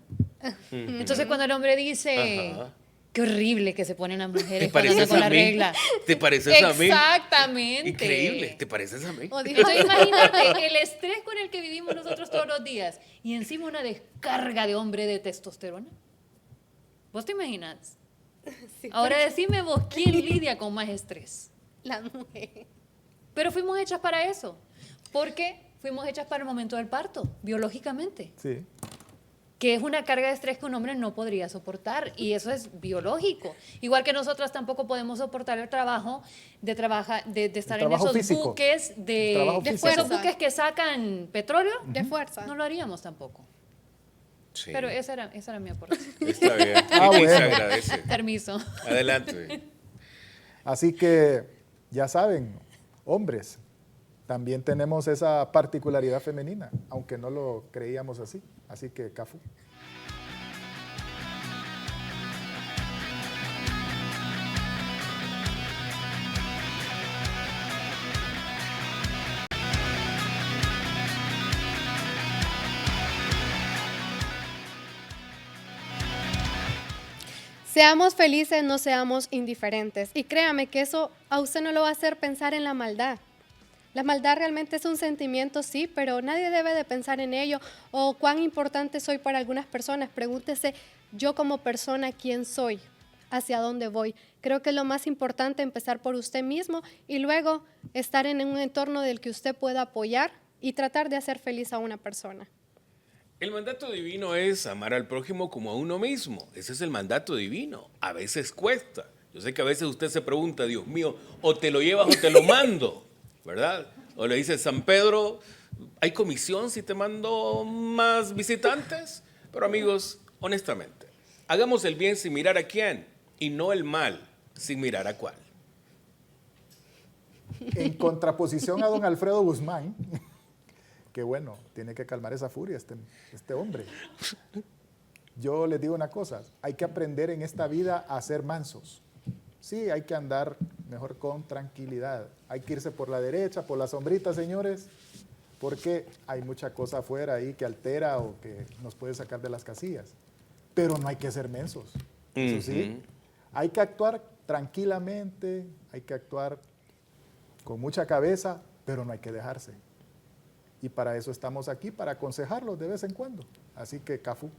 Entonces cuando el hombre dice, Ajá. Qué horrible que se ponen las mujeres ¿Te cuando andan pareces con a la mí? regla. ¿Te pareces a mí? Exactamente. Increíble, ¿te pareces a mí? O dijo, Entonces imagínate el estrés con el que vivimos nosotros todos los días y encima una descarga de hombre de testosterona. ¿Vos te imaginas? sí, Ahora decime vos, ¿quién lidia con más estrés? la mujer. Pero fuimos hechas para eso, porque fuimos hechas para el momento del parto, biológicamente, Sí. que es una carga de estrés que un hombre no podría soportar, y eso es biológico. Igual que nosotras tampoco podemos soportar el trabajo de estar en trabajo esos físico. buques El trabajo de físico. esos buques que sacan petróleo, De fuerza. no lo haríamos tampoco. Sí, Pero esa era mi aportación. está bien. Ah, Y se bueno. agradece. Permiso. Adelante. Así que ya saben, hombres, también tenemos esa particularidad femenina, aunque no lo creíamos así. Así que, Cafú. Seamos felices, no seamos indiferentes. Y créame que eso a usted no lo va a hacer pensar en la maldad. La maldad realmente es un sentimiento, sí, pero nadie debe de pensar en ello. O cuán importante soy para algunas personas. Pregúntese, yo como persona, ¿quién soy? ¿Hacia dónde voy? Creo que es lo más importante empezar por usted mismo y luego estar en un entorno del que usted pueda apoyar y tratar de hacer feliz a una persona. El mandato divino es amar al prójimo como a uno mismo. Ese es el mandato divino. A veces cuesta. Yo sé que a veces usted se pregunta, Dios mío, o te lo llevas o te lo mando, ¿verdad? O le dice, San Pedro, ¿hay comisión si te mando más visitantes? Pero amigos, honestamente, hagamos el bien sin mirar a quién y no el mal sin mirar a cuál. En contraposición a don Alfredo Guzmán, que bueno, tiene que calmar esa furia este hombre. Yo les digo una cosa, hay que aprender en esta vida a ser mansos. Sí, hay que andar mejor con tranquilidad. Hay que irse por la derecha, por la sombrita, señores, porque hay mucha cosa afuera ahí que altera o que nos puede sacar de las casillas. Pero no hay que ser mensos. Eso sí, hay que actuar tranquilamente, hay que actuar con mucha cabeza, pero no hay que dejarse. Y para eso estamos aquí, para aconsejarlos de vez en cuando. Así que, Cafú.